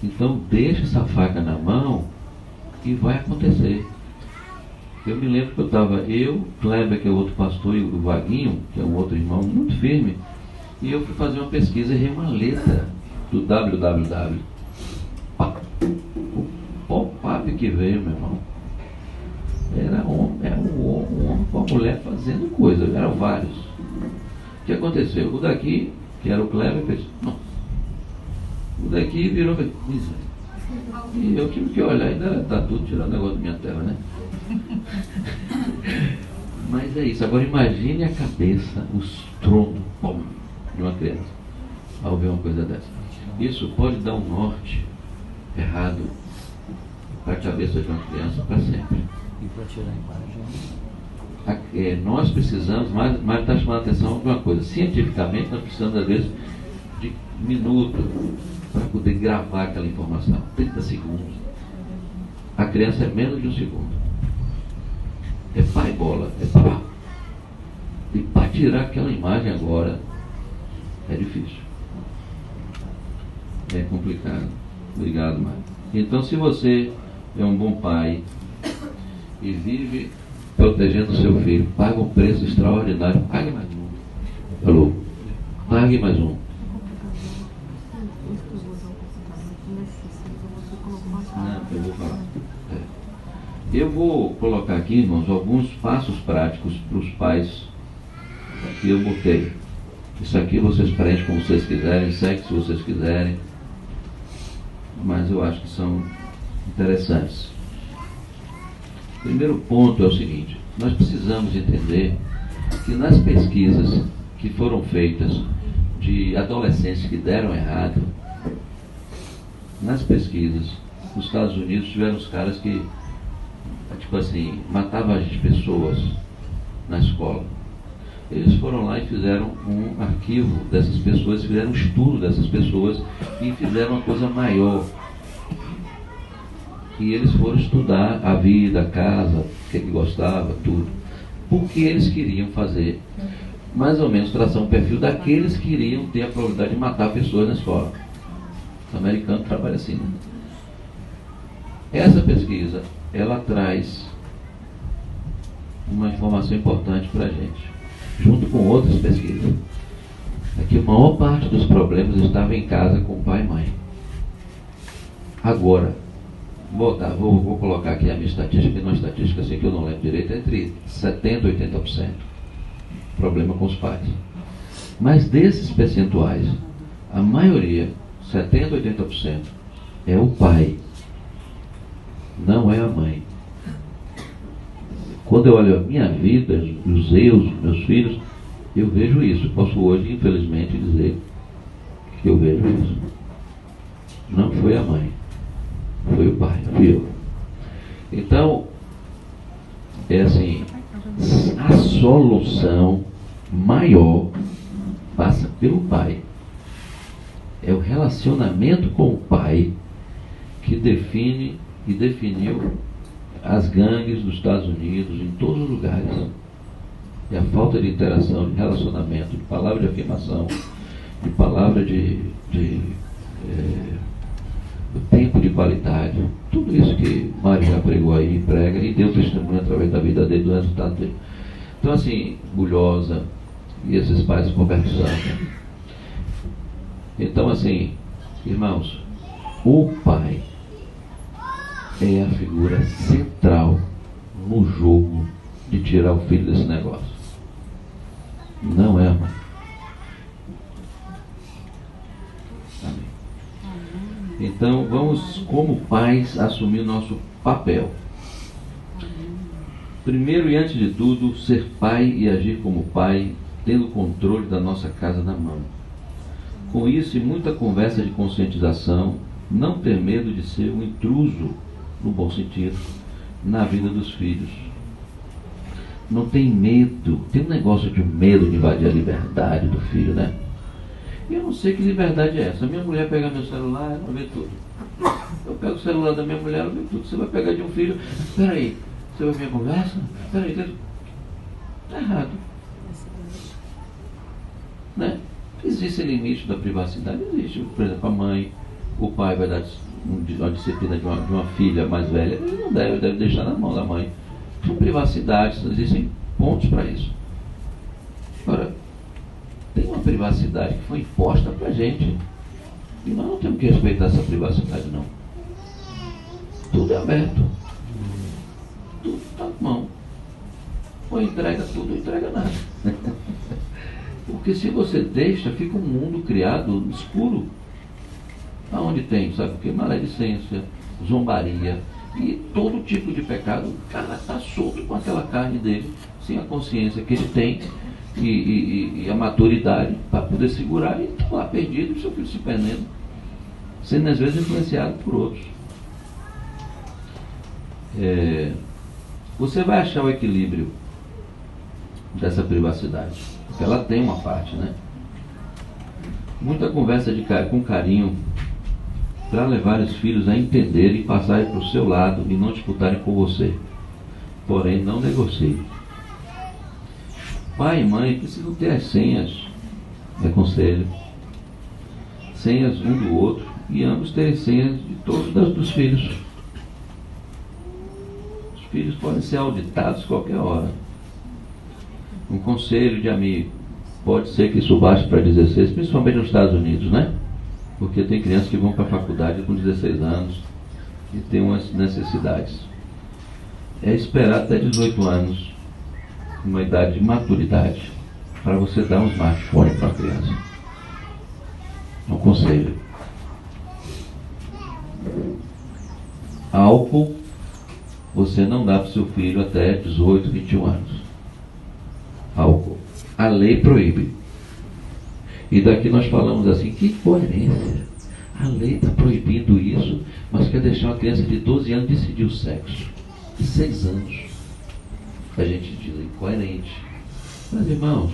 Então deixa essa faca na mão e vai acontecer. Eu me lembro que eu, Kleber, que é outro pastor, e o Vaguinho, que é um outro irmão muito firme, e eu fui fazer uma pesquisa e errei uma letra do www. O pop-up que veio, meu irmão, era um homem com a mulher fazendo coisa, eram vários. O que aconteceu? O daqui, que era o Kleber, fez, não. O daqui virou, e eu tive que olhar, ainda está tudo tirando o negócio da minha tela, né? Mas é isso. Agora imagine a cabeça, o estrondo de uma criança ao ver uma coisa dessa. Isso pode dar um norte errado para a cabeça de uma criança para sempre. E para tirar a imagem? Nós precisamos, mas está chamando a atenção de uma coisa. Cientificamente, nós precisamos, às vezes, de minutos para poder gravar aquela informação. 30 segundos. A criança é menos de um segundo. É pai bola, é pá. E para tirar aquela imagem agora é difícil. É complicado. Obrigado, Mário. Então, se você é um bom pai e vive protegendo o seu filho, paga um preço extraordinário, pague mais um. Alô? Pague mais um. Não, eu vou falar. Eu vou colocar aqui, irmãos, alguns passos práticos para os pais que eu botei. Isso aqui vocês preenchem como vocês quiserem, seguem se vocês quiserem, mas eu acho que são interessantes. O primeiro ponto é o seguinte: nós precisamos entender que nas pesquisas que foram feitas de adolescentes que deram errado, nas pesquisas, nos Estados Unidos tiveram os caras que, tipo assim, matavam as pessoas na escola. Eles foram lá e fizeram um arquivo dessas pessoas, fizeram um estudo dessas pessoas e fizeram uma coisa maior. E eles foram estudar a vida, a casa, o que gostava, tudo. Porque eles queriam fazer, mais ou menos, traçar um perfil daqueles que queriam ter a probabilidade de matar pessoas na escola. O americano trabalha assim, né? Essa pesquisa, ela traz uma informação importante para a gente, junto com outras pesquisas. É que a maior parte dos problemas estava em casa com pai e mãe. Agora, vou colocar aqui a minha estatística, uma estatística assim que eu não lembro direito, entre 70% e 80% problema com os pais. Mas desses percentuais, a maioria, 70% a 80%, é o pai, não é a mãe. Quando eu olho a minha vida, os meus filhos, eu vejo isso. Posso hoje, infelizmente, dizer que eu vejo isso. Não foi a mãe, foi o pai, fui eu. Então, é assim, a solução maior passa pelo pai. É o relacionamento com o pai que define e definiu as gangues dos Estados Unidos, em todos os lugares. E a falta de interação, de relacionamento, de palavra de afirmação, de palavra de tempo de qualidade, tudo isso que Mário já pregou aí, prega, e deu testemunho através da vida dele, do resultado dele. Então, assim, Bulhosa e esses pais conversando. Então, assim, irmãos, o pai é a figura central no jogo de tirar o filho desse negócio. Não é a mãe. Amém. Então, vamos, como pais, assumir o nosso papel. Primeiro e antes de tudo, ser pai e agir como pai, tendo o controle da nossa casa na mão. Com isso e muita conversa de conscientização, não ter medo de ser um intruso, no bom sentido, na vida dos filhos. Não tem medo, tem um negócio de medo de invadir a liberdade do filho, né? E eu não sei que liberdade é essa. Minha mulher pega meu celular, ela vê tudo. Eu pego o celular da minha mulher, ela vê tudo. Você vai pegar de um filho, peraí, você vai ver a conversa? Peraí, está errado. Né? Existe limite da privacidade? Existe. Por exemplo, a mãe, o pai vai dar uma disciplina de uma filha mais velha, ele não deve deixar na mão da mãe. São privacidades, existem pontos para isso. Agora, tem uma privacidade que foi imposta para a gente. E nós não temos que respeitar essa privacidade, não. Tudo é aberto. Tudo está na mão. Ou entrega tudo, ou entrega nada. Porque se você deixa, fica um mundo criado escuro. Aonde tem, sabe o que? Maledicência, zombaria e todo tipo de pecado. O cara está solto com aquela carne dele, sem a consciência que ele tem e a maturidade para poder segurar, e está lá perdido, o seu filho se perdendo, sendo às vezes influenciado por outros. Você vai achar o equilíbrio dessa privacidade, porque ela tem uma parte, né? Muita conversa com carinho para levar os filhos a entenderem e passarem para o seu lado e não disputarem com você. Porém, não negocie. Pai e mãe precisam ter as senhas, conselho, senhas um do outro, e ambos terem senhas de todos dos filhos. Os filhos podem ser auditados qualquer hora. Um conselho de amigo, pode ser que isso baixe para 16, principalmente nos Estados Unidos, né? Porque tem crianças que vão para a faculdade com 16 anos e tem umas necessidades. É esperar até 18 anos, uma idade de maturidade, para você dar um smartphone para a criança. É um conselho. Álcool, você não dá para o seu filho até 18, 21 anos. Álcool. A lei proíbe. E daqui nós falamos assim, que coerência. A lei está proibindo isso, mas quer deixar uma criança de 12 anos decidir o sexo. De 6 anos. A gente diz incoerente. Mas, irmãos,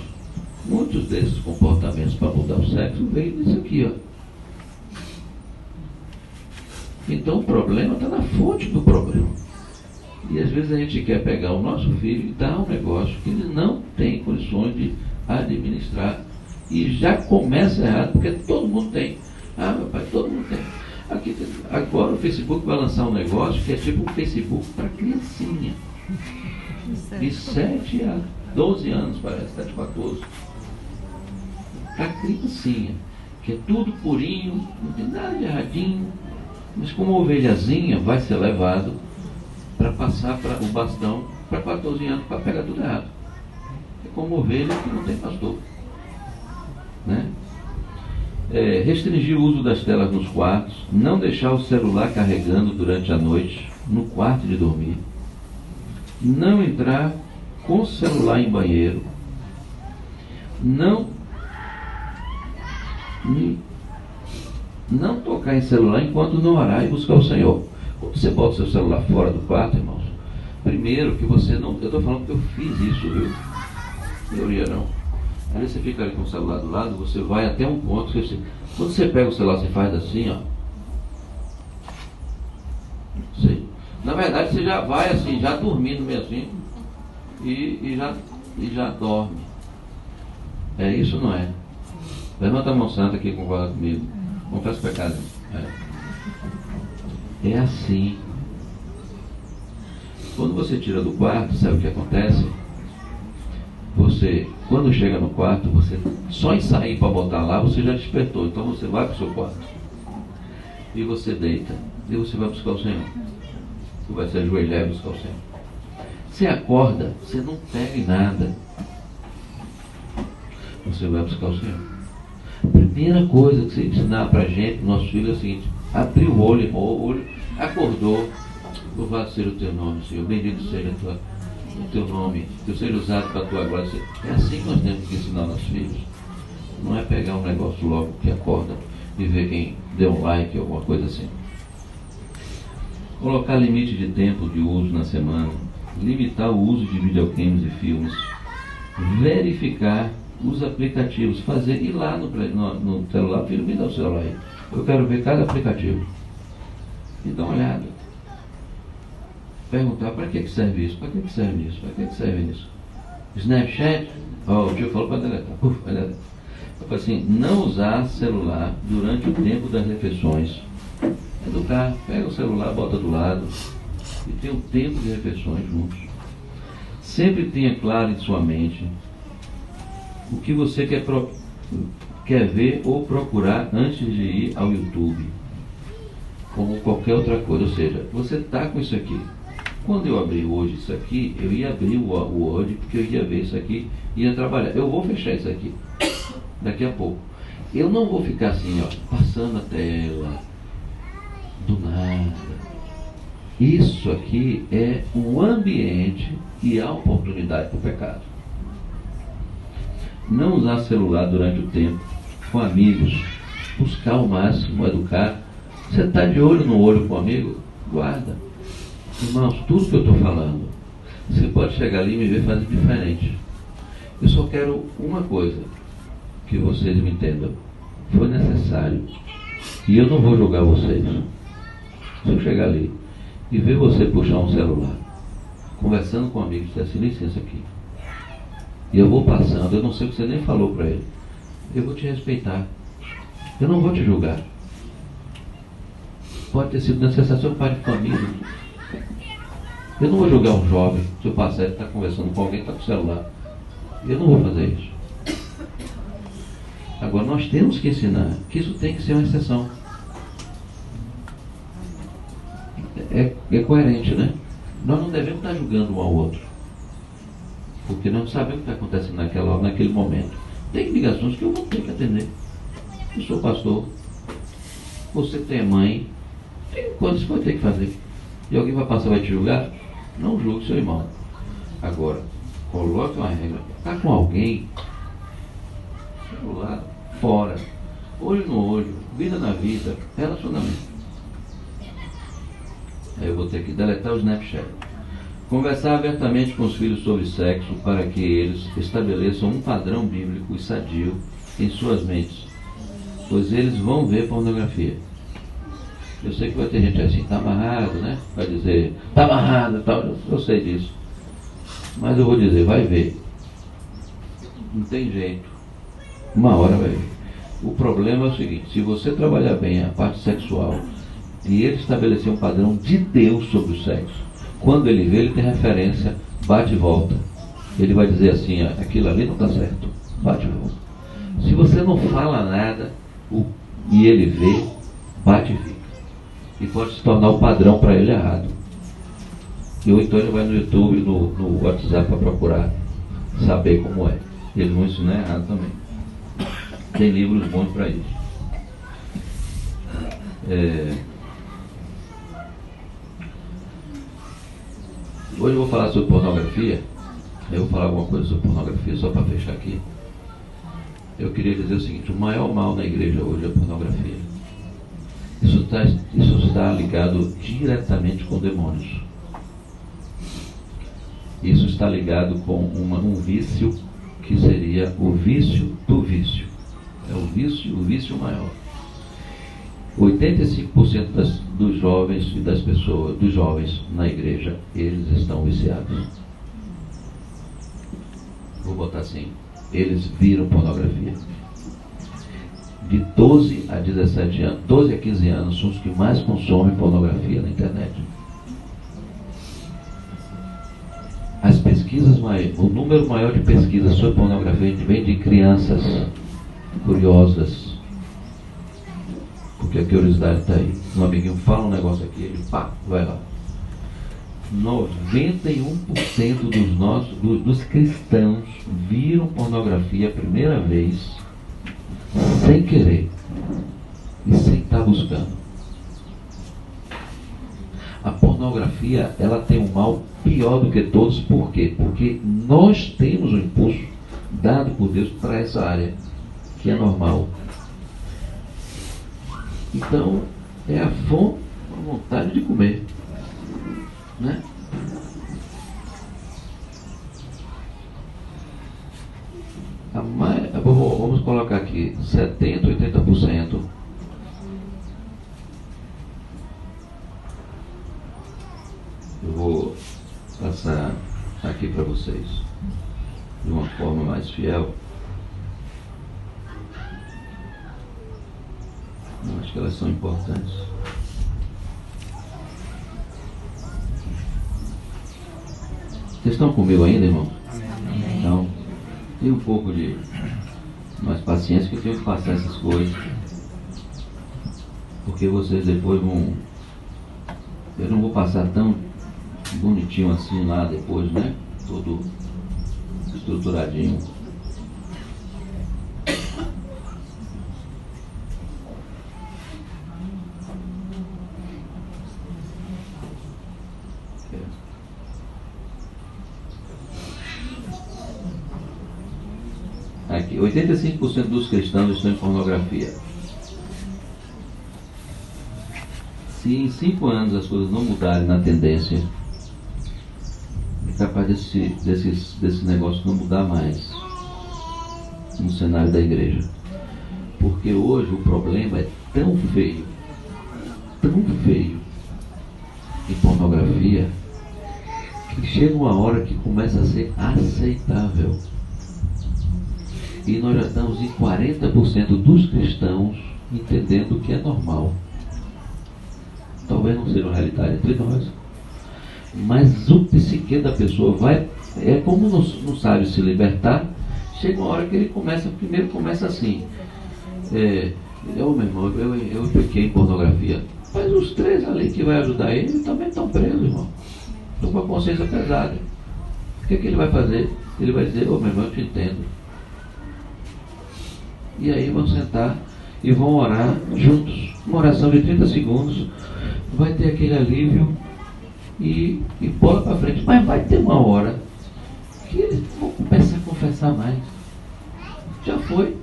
muitos desses comportamentos para mudar o sexo veio disso aqui, ó. Então o problema está na fonte do problema. E às vezes a gente quer pegar o nosso filho e dar um negócio que ele não tem condições de administrar. E já começa errado, porque todo mundo tem. Ah, meu pai, todo mundo tem. Aqui, agora o Facebook vai lançar um negócio que é tipo um Facebook para criancinha. De 7 a 12 anos, parece, 7 a 14. Para criancinha. Que é tudo purinho, não tem nada de erradinho. Mas como ovelhazinha vai ser levado para passar o bastão para 14 anos para pegar tudo errado. É como ovelha que não tem pastor. Né? Restringir o uso das telas nos quartos, não deixar o celular carregando durante a noite no quarto de dormir, não entrar com o celular em banheiro, não tocar em celular enquanto não orar e buscar o Senhor. Quando você bota o seu celular fora do quarto, irmãos, primeiro que você não... Eu estou falando que eu fiz isso, viu? Teoria não. Aí você fica ali com o celular do lado, você vai até um ponto que você... Quando você pega o celular, você faz assim, ó. Sei. Na verdade, você já vai assim, já dormindo meio assim, e já dorme. É isso, não é? Levanta a mão santa aqui, concorda comigo. Confessa o pecado. É assim. Quando você tira do quarto, sabe o que acontece? Você, quando chega no quarto, você só em sair para botar lá, você já despertou. Então você vai para o seu quarto. E você deita. E você vai buscar o Senhor. Você vai se ajoelhar e buscar o Senhor. Você acorda, você não pega em nada. Você vai buscar o Senhor. A primeira coisa que você ensinar para a gente, nossos filhos, é o seguinte: abrir o olho, acordou, louvado seja o teu nome, Senhor, bendito seja a tua. o teu nome, que eu seja usado para a tua glória. É assim que nós temos que ensinar nossos filhos. Não é pegar um negócio logo que acorda e ver quem deu um like ou alguma coisa assim. Colocar limite de tempo de uso na semana, limitar o uso de videogames e filmes, verificar os aplicativos, ir lá no celular, filho, me dá o celular aí. Eu quero ver cada aplicativo. E dá uma olhada. Perguntar para que serve isso, para que serve isso, para que serve isso. Snapchat, o tio falou para deletar. Vai deletar. Eu falei assim, não usar celular durante o tempo das refeições. Educar, pega o celular, bota do lado e tem um tempo de refeições juntos. Sempre tenha claro em sua mente o que você quer ver ou procurar antes de ir ao YouTube, como qualquer outra coisa. Ou seja, você está com isso aqui. Quando eu abrir hoje isso aqui, eu ia abrir o Word, porque eu ia ver isso aqui, ia trabalhar. Eu vou fechar isso aqui daqui a pouco. Eu não vou ficar assim, ó, passando a tela do nada. Isso aqui é um ambiente e há oportunidade para o pecado. Não usar celular durante o tempo, com amigos, buscar o máximo, educar. Você está de olho no olho com um amigo? Guarda. Irmãos, tudo que eu estou falando, você pode chegar ali e me ver fazer diferente. Eu só quero uma coisa, que vocês me entendam. Foi necessário. E eu não vou julgar vocês. Se eu chegar ali e ver você puxar um celular, conversando com amigos, dizer assim, licença aqui. E eu vou passando, eu não sei o que você nem falou para ele. Eu vou te respeitar. Eu não vou te julgar. Pode ter sido necessário, seu pai de família. Eu não vou julgar um jovem, se eu passar ele está conversando com alguém, está com o celular. Eu não vou fazer isso. Agora nós temos que ensinar que isso tem que ser uma exceção. É coerente, né? Nós não devemos estar julgando um ao outro, porque nós não sabemos o que está acontecendo naquela hora, naquele momento. Tem ligações que eu vou ter que atender. Eu sou pastor, você tem mãe, tem coisas que vai ter que fazer. E alguém vai passar, vai te julgar? Não julgue seu irmão. Agora, coloque uma regra. Está com alguém, celular, fora, olho no olho, vida na vida, relacionamento. Aí eu vou ter que deletar o Snapchat. Conversar abertamente com os filhos sobre sexo para que eles estabeleçam um padrão bíblico e sadio em suas mentes, pois eles vão ver pornografia. Eu sei que vai ter gente assim, está amarrado, né? Vai dizer, está amarrado, tal. Eu sei disso. Mas eu vou dizer, vai ver. Não tem jeito. Uma hora vai ver. O problema é o seguinte, se você trabalhar bem a parte sexual e ele estabelecer um padrão de Deus sobre o sexo, quando ele vê, ele tem referência, bate e volta. Ele vai dizer assim, aquilo ali não está certo, bate e volta. Se você não fala nada e ele vê, bate e fica. E pode se tornar o padrão para ele errado. E ou então ele vai no YouTube, no WhatsApp para procurar saber como é. Eles vão ensinar errado também. Tem livros bons para isso. Hoje eu vou falar sobre pornografia. Eu vou falar alguma coisa sobre pornografia, só para fechar aqui. Eu queria dizer o seguinte, o maior mal na igreja hoje é a pornografia. Isso está ligado diretamente com demônios. Isso está ligado com um vício que seria o vício do vício. É o vício maior. 85% dos jovens e das pessoas, dos jovens na igreja, eles estão viciados. Vou botar assim, eles viram pornografia. De 12 a 17 anos, 12 a 15 anos são os que mais consomem pornografia na internet. As pesquisas, o número maior de pesquisas sobre pornografia vem de crianças curiosas, porque a curiosidade está aí. Um amiguinho fala um negócio aqui, ele pá, vai lá. 91% dos cristãos viram pornografia a primeira vez sem querer e sem estar buscando. A pornografia, ela tem um mal pior do que todos. Por quê? Porque nós temos um impulso dado por Deus para essa área, que é normal. Então, é a fome, a vontade de comer, né? Vamos colocar aqui 70%, 80%. Eu vou passar aqui para vocês de uma forma mais fiel. Eu acho que elas são importantes. Vocês estão comigo ainda, irmão? Então, tem um pouco de mais paciência, que eu tenho que passar essas coisas, porque vocês depois vão... Eu não vou passar tão bonitinho assim lá depois, né? Todo estruturadinho. Aqui, 85% dos cristãos estão em pornografia. Se em 5 anos as coisas não mudarem na tendência, é capaz desse negócio não mudar mais no cenário da igreja. Porque hoje o problema é tão feio em pornografia, que chega uma hora que começa a ser aceitável. E nós já estamos em 40% dos cristãos entendendo que é normal. Talvez não seja uma realidade entre nós, mas o psique da pessoa vai, é como não sabe se libertar. Chega uma hora que ele primeiro começa assim, meu irmão, eu pequei em pornografia, mas os 3 ali que vai ajudar ele também estão presos, irmão, estão com a consciência pesada. O que ele vai fazer? Ele vai dizer, meu irmão, eu te entendo. E aí vão sentar e vão orar juntos, uma oração de 30 segundos, vai ter aquele alívio e bola para frente. Mas vai ter uma hora que eles vão começar a confessar mais. Já foi.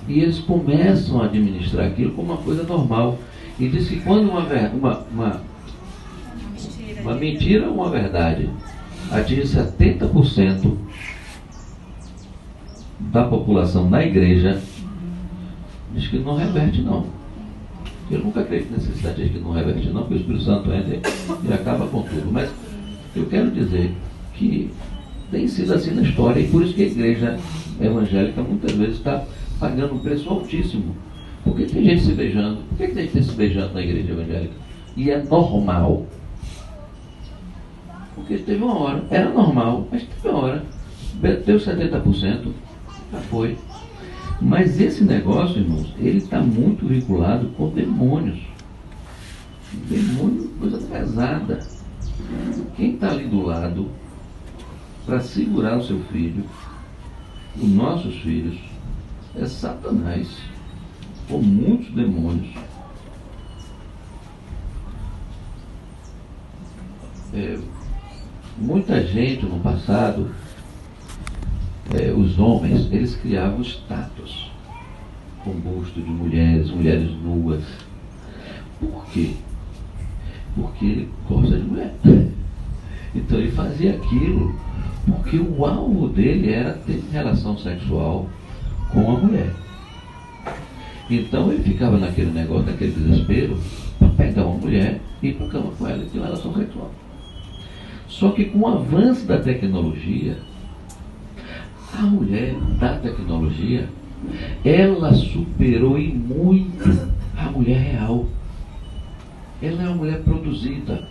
E eles começam a administrar aquilo como uma coisa normal. E diz que quando uma mentira ou uma verdade atinge 70% da população da igreja, diz que não reverte não. Eu nunca acredito nessa estatística que não reverte não, porque o Espírito Santo entra e acaba com tudo. Mas eu quero dizer que tem sido assim na história, e por isso que a igreja evangélica muitas vezes está pagando um preço altíssimo. Por que tem gente se beijando? Por que tem gente se beijando na igreja evangélica? E é normal. Porque teve uma hora, era normal, mas teve uma hora, deu 70%, já foi. Mas esse negócio, irmãos, ele está muito vinculado com demônios. Demônio, coisa pesada. Quem está ali do lado para segurar o seu filho, os nossos filhos, é Satanás, ou muitos demônios. Muita gente no passado, os homens, eles criavam status com busto de mulheres nuas. Por quê? Porque ele gosta de mulher. Então ele fazia aquilo porque o alvo dele era ter relação sexual com a mulher. Então ele ficava naquele negócio, naquele desespero, para pegar uma mulher e ir para a cama com ela e ter uma relação sexual. Só que com o avanço da tecnologia, a mulher da tecnologia, ela superou em muito a mulher real. Ela é uma mulher produzida.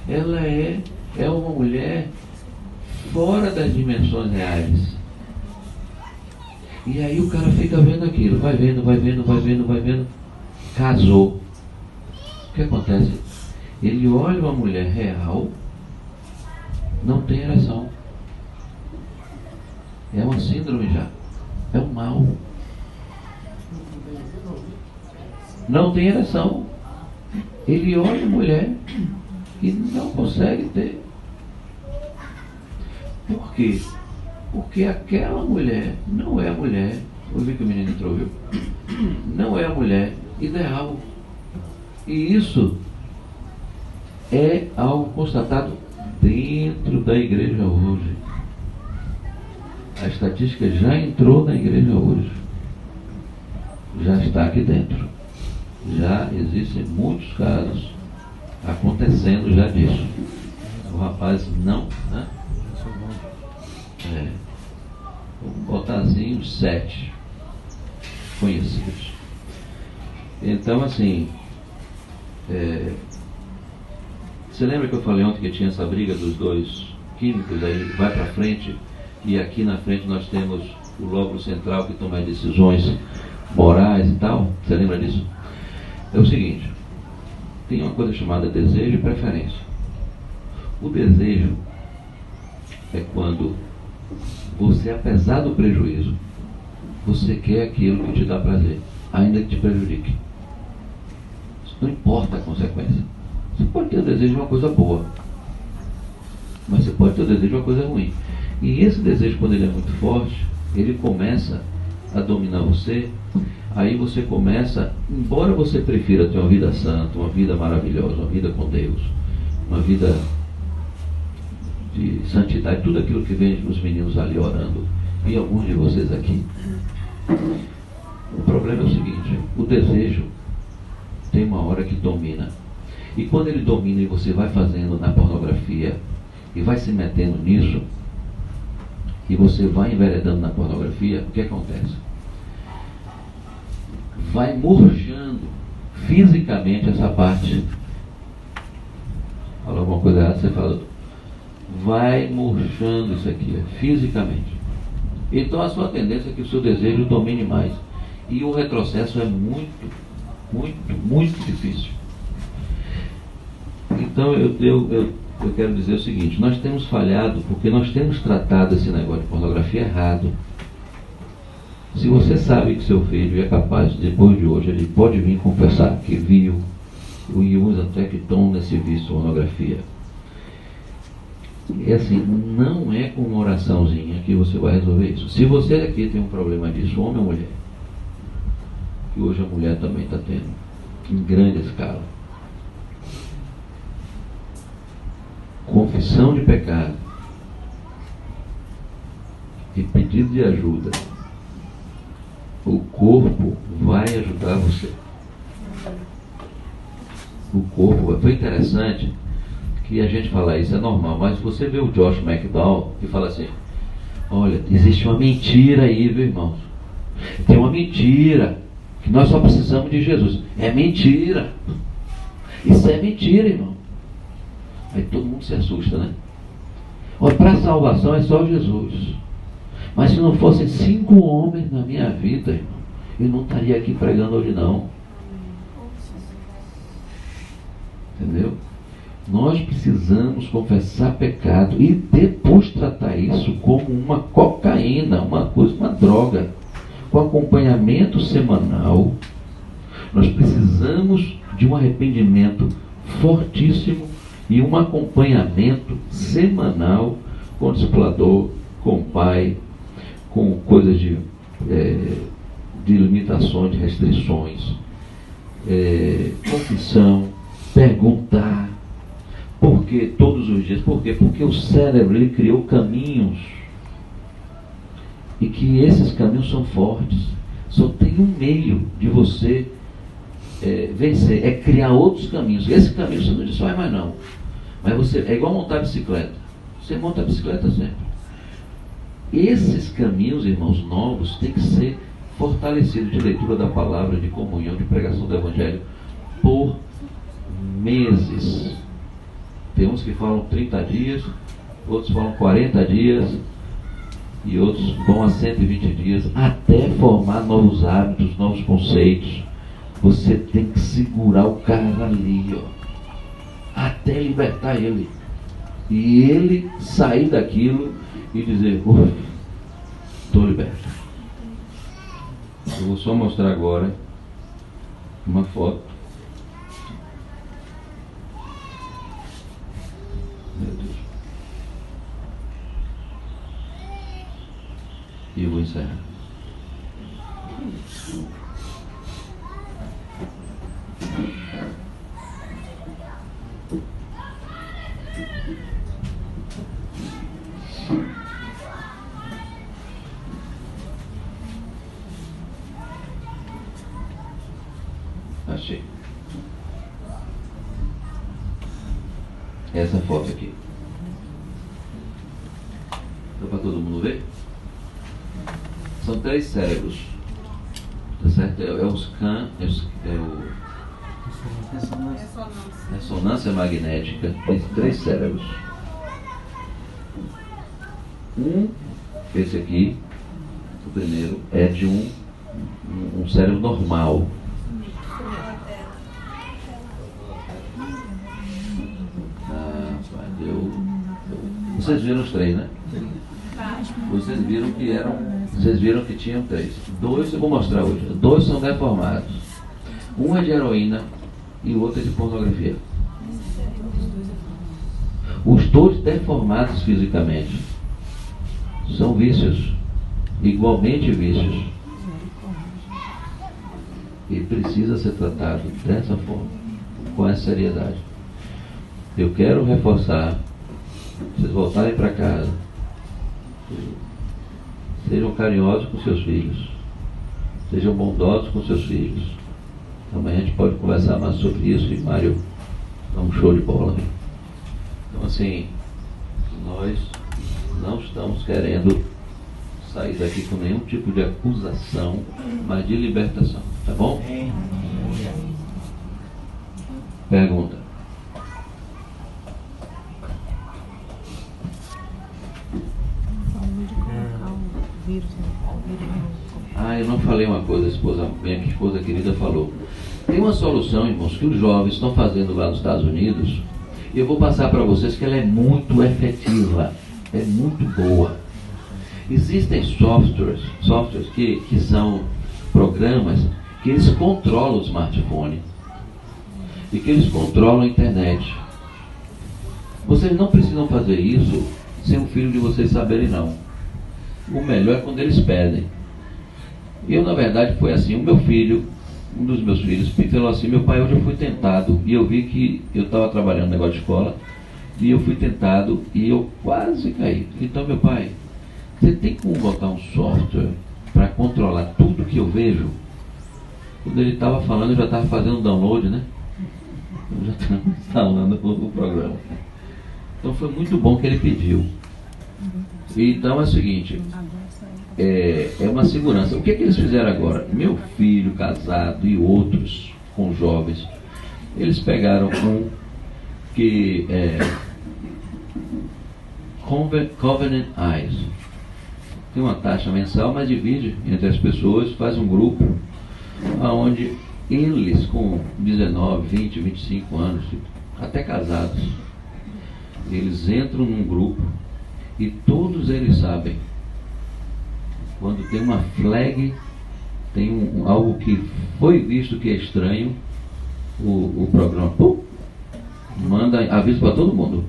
Ela é uma mulher fora das dimensões reais. E aí o cara fica vendo aquilo, vai vendo, casou. O que acontece? Ele olha uma mulher real, não tem ereção. É uma síndrome já. É um mal. Não tem ereção. Ele olha a mulher e não consegue ter. Por quê? Porque aquela mulher não é a mulher, eu vi que o menino entrou, viu? Não é a mulher ideal. E isso é algo constatado dentro da igreja hoje. A estatística já entrou na igreja hoje. Já está aqui dentro. Já existem muitos casos acontecendo já disso. O rapaz não, né? Vamos botar assim uns 7 conhecidos. Então, assim, você lembra que eu falei ontem que tinha essa briga dos dois químicos? Aí vai para frente e aqui na frente nós temos o lóbulo central que toma as decisões morais e tal. Você lembra disso? É o seguinte, tem uma coisa chamada desejo e preferência. O desejo é quando você, apesar do prejuízo, você quer aquilo que te dá prazer, ainda que te prejudique. Isso não importa a consequência. Você pode ter o desejo de uma coisa boa, mas você pode ter o desejo de uma coisa ruim. E esse desejo, quando ele é muito forte, ele começa a dominar você. Aí você começa, embora você prefira ter uma vida santa, uma vida maravilhosa, uma vida com Deus, uma vida de santidade, tudo aquilo que vem os meninos ali orando, e alguns de vocês aqui. O problema é o seguinte, o desejo tem uma hora que domina. E quando ele domina e você vai fazendo na pornografia, e vai se metendo nisso, e você vai enveredando na pornografia, o que acontece? Vai murchando fisicamente essa parte. Fala alguma coisa errada, você fala. Vai murchando isso aqui, fisicamente. Então a sua tendência é que o seu desejo domine mais. E o retrocesso é muito, muito, muito difícil. Então eu quero dizer o seguinte, nós temos falhado porque nós temos tratado esse negócio de pornografia errado. Se você sabe que seu filho é capaz, depois de hoje, ele pode vir confessar que viu, e uns até que estão nesse vício de pornografia. É assim, não é com uma oraçãozinha que você vai resolver isso. Se você aqui tem um problema disso, homem ou mulher, que hoje a mulher também está tendo, em grande escala, confissão de pecado e pedido de ajuda, o corpo vai ajudar você. O corpo, foi interessante que a gente fala isso, é normal, mas você vê o Josh McDowell e fala assim, olha, existe uma mentira aí, viu, irmãos? Tem uma mentira, que nós só precisamos de Jesus. É mentira. Isso é mentira, irmão. Aí todo mundo se assusta, né? Olha, para a salvação é só Jesus. Mas se não fossem 5 homens na minha vida, irmão, eu não estaria aqui pregando hoje não. Entendeu? Nós precisamos confessar pecado e depois tratar isso como uma cocaína, uma coisa, uma droga, com acompanhamento semanal. Nós precisamos de um arrependimento fortíssimo e um acompanhamento semanal com o discipulador, com o pai, com coisas de limitações, de restrições, confissão, perguntar. Por que todos os dias? Por quê? Porque o cérebro ele criou caminhos e que esses caminhos são fortes. Só tem um meio de você vencer, é criar outros caminhos. Esse caminho você não destrói mais não. Mas você é igual montar bicicleta. Você monta a bicicleta sempre. Esses caminhos, irmãos, novos, têm que ser fortalecidos de leitura da palavra, de comunhão, de pregação do Evangelho por meses. Tem uns que falam 30 dias, outros falam 40 dias e outros vão a 120 dias até formar novos hábitos, novos conceitos. Você tem que segurar o cara ali, ó, até libertar ele. E ele sair daquilo e dizer, estou liberto. Eu vou só mostrar agora uma foto encerrar. Achei. Essa foto aqui. Dá para todo mundo ver? São 3 cérebros. Tá certo? É o scan, ressonância magnética. Tem 3 cérebros. Esse aqui, o primeiro, é de um cérebro normal. Vocês viram os 3, né? Vocês viram que tinham 3. 2 eu vou mostrar hoje. 2 são deformados. Um é de heroína e o outro é de pornografia. Os dois deformados fisicamente são vícios, igualmente vícios. E precisa ser tratado dessa forma, com essa seriedade. Eu quero reforçar, vocês voltarem para casa, sejam carinhosos com seus filhos, sejam bondosos com seus filhos. Amanhã a gente pode conversar mais sobre isso e Mário dá um show de bola. Então assim, nós não estamos querendo sair daqui com nenhum tipo de acusação, mas de libertação, tá bom? Pergunta. Eu não falei uma coisa, minha esposa querida falou. Tem uma solução, irmãos, que os jovens estão fazendo lá nos Estados Unidos, e eu vou passar para vocês que ela é muito efetiva, é muito boa. Existem softwares que são programas que eles controlam o smartphone e que eles controlam a internet. Vocês não precisam fazer isso sem o filho de vocês saberem, não. O melhor é quando eles pedem. Eu, na verdade, foi assim. O meu filho, um dos meus filhos, me falou assim: meu pai, hoje eu fui tentado. E eu vi que eu estava trabalhando no negócio de escola. E eu fui tentado e eu quase caí. Então, meu pai, você tem como botar um software para controlar tudo que eu vejo? Quando ele estava falando, eu já estava fazendo o download, né? Eu já estava instalando o programa. Então foi muito bom que ele pediu. Então é o seguinte, é uma segurança. O que eles fizeram agora? Meu filho casado e outros com jovens, eles pegaram um que é Covenant Eyes. Tem uma taxa mensal, mas divide entre as pessoas, faz um grupo onde eles com 19, 20, 25 anos, até casados, eles entram num grupo e todos eles sabem quando tem uma flag, tem algo que foi visto que é estranho, o programa manda aviso para todo mundo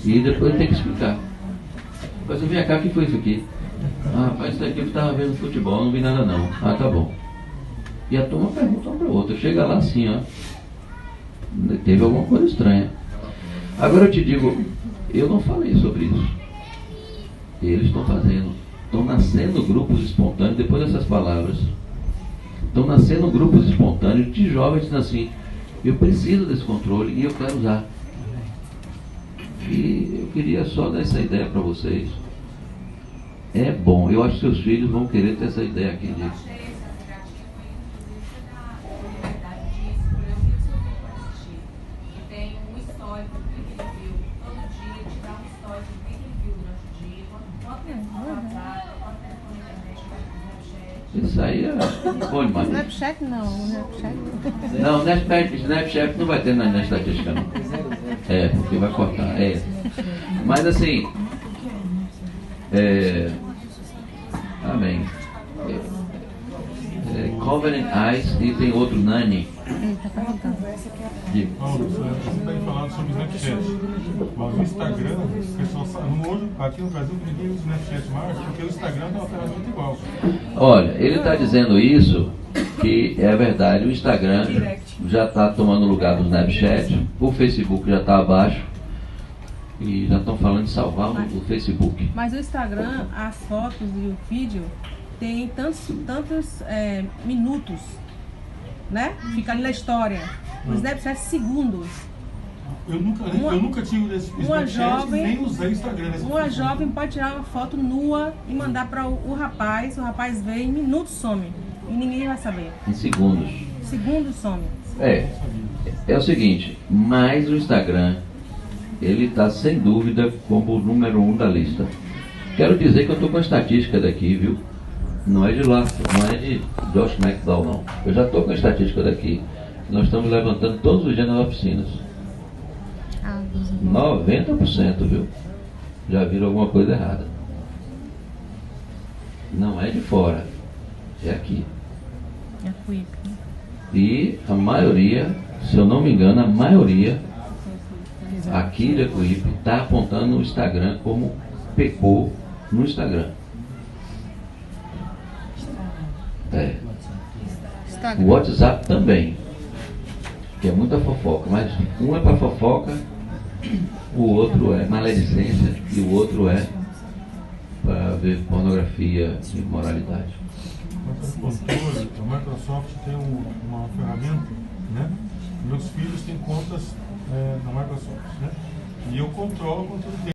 e depois tem que explicar. Mas vem cá, o que foi isso aqui? Rapaz, isso aqui eu estava vendo futebol, não vi nada não. Tá bom. E a turma pergunta uma para outra, chega lá assim, teve alguma coisa estranha. Agora eu te digo, eu não falei sobre isso. Eles estão fazendo. Estão nascendo grupos espontâneos, depois dessas palavras. Estão nascendo grupos espontâneos de jovens dizendo assim: eu preciso desse controle e eu quero usar. E eu queria só dar essa ideia para vocês. É bom, eu acho que seus filhos vão querer ter essa ideia aqui de... Isso aí é bom demais. Snapchat não, Snapchat não. Não, Snapchat não vai ter na estatística não. Porque vai cortar. Mas assim, amém. Covenant Eyes e tem outro Nani. Ele tá perguntando. Paulo, você está falando sobre Snapchat. Mas o Instagram, o pessoal sabe, hoje, aqui no Brasil, ninguém usa o Snapchat mais, porque o Instagram é uma ferramenta igual. Olha, ele está dizendo isso, que é verdade, o Instagram já está tomando o lugar do Snapchat, o Facebook já está abaixo, e já estão falando de salvar o Facebook. Mas o Instagram, as fotos e o vídeo tem tantos minutos, né? Fica ali na história. O Snapchat segundos. Eu nunca tive Snapchat nem usei Instagram. Uma jovem pode tirar uma foto nua e mandar para o rapaz vê em minutos some. E ninguém vai saber. Em segundos. Segundos some. É o seguinte, mas o Instagram, ele está sem dúvida como o número 1 da lista. Quero dizer que eu estou com a estatística daqui, viu? Não é de lá, não é de Josh McDowell, não. Eu já estou com a estatística daqui. Nós estamos levantando todos os dias nas oficinas. 90%, viu? Já viram alguma coisa errada. Não é de fora, é aqui. É Cuípe. E a maioria, se eu não me engano, a maioria aqui de Acuípe está apontando o Instagram como pecou no Instagram. O WhatsApp também, que é muita fofoca, mas um é para fofoca, o outro é maledicência e o outro é para ver pornografia e imoralidade. A Microsoft tem uma ferramenta, né? Meus filhos têm contas na Microsoft, né? E eu controlo o conteúdo deles.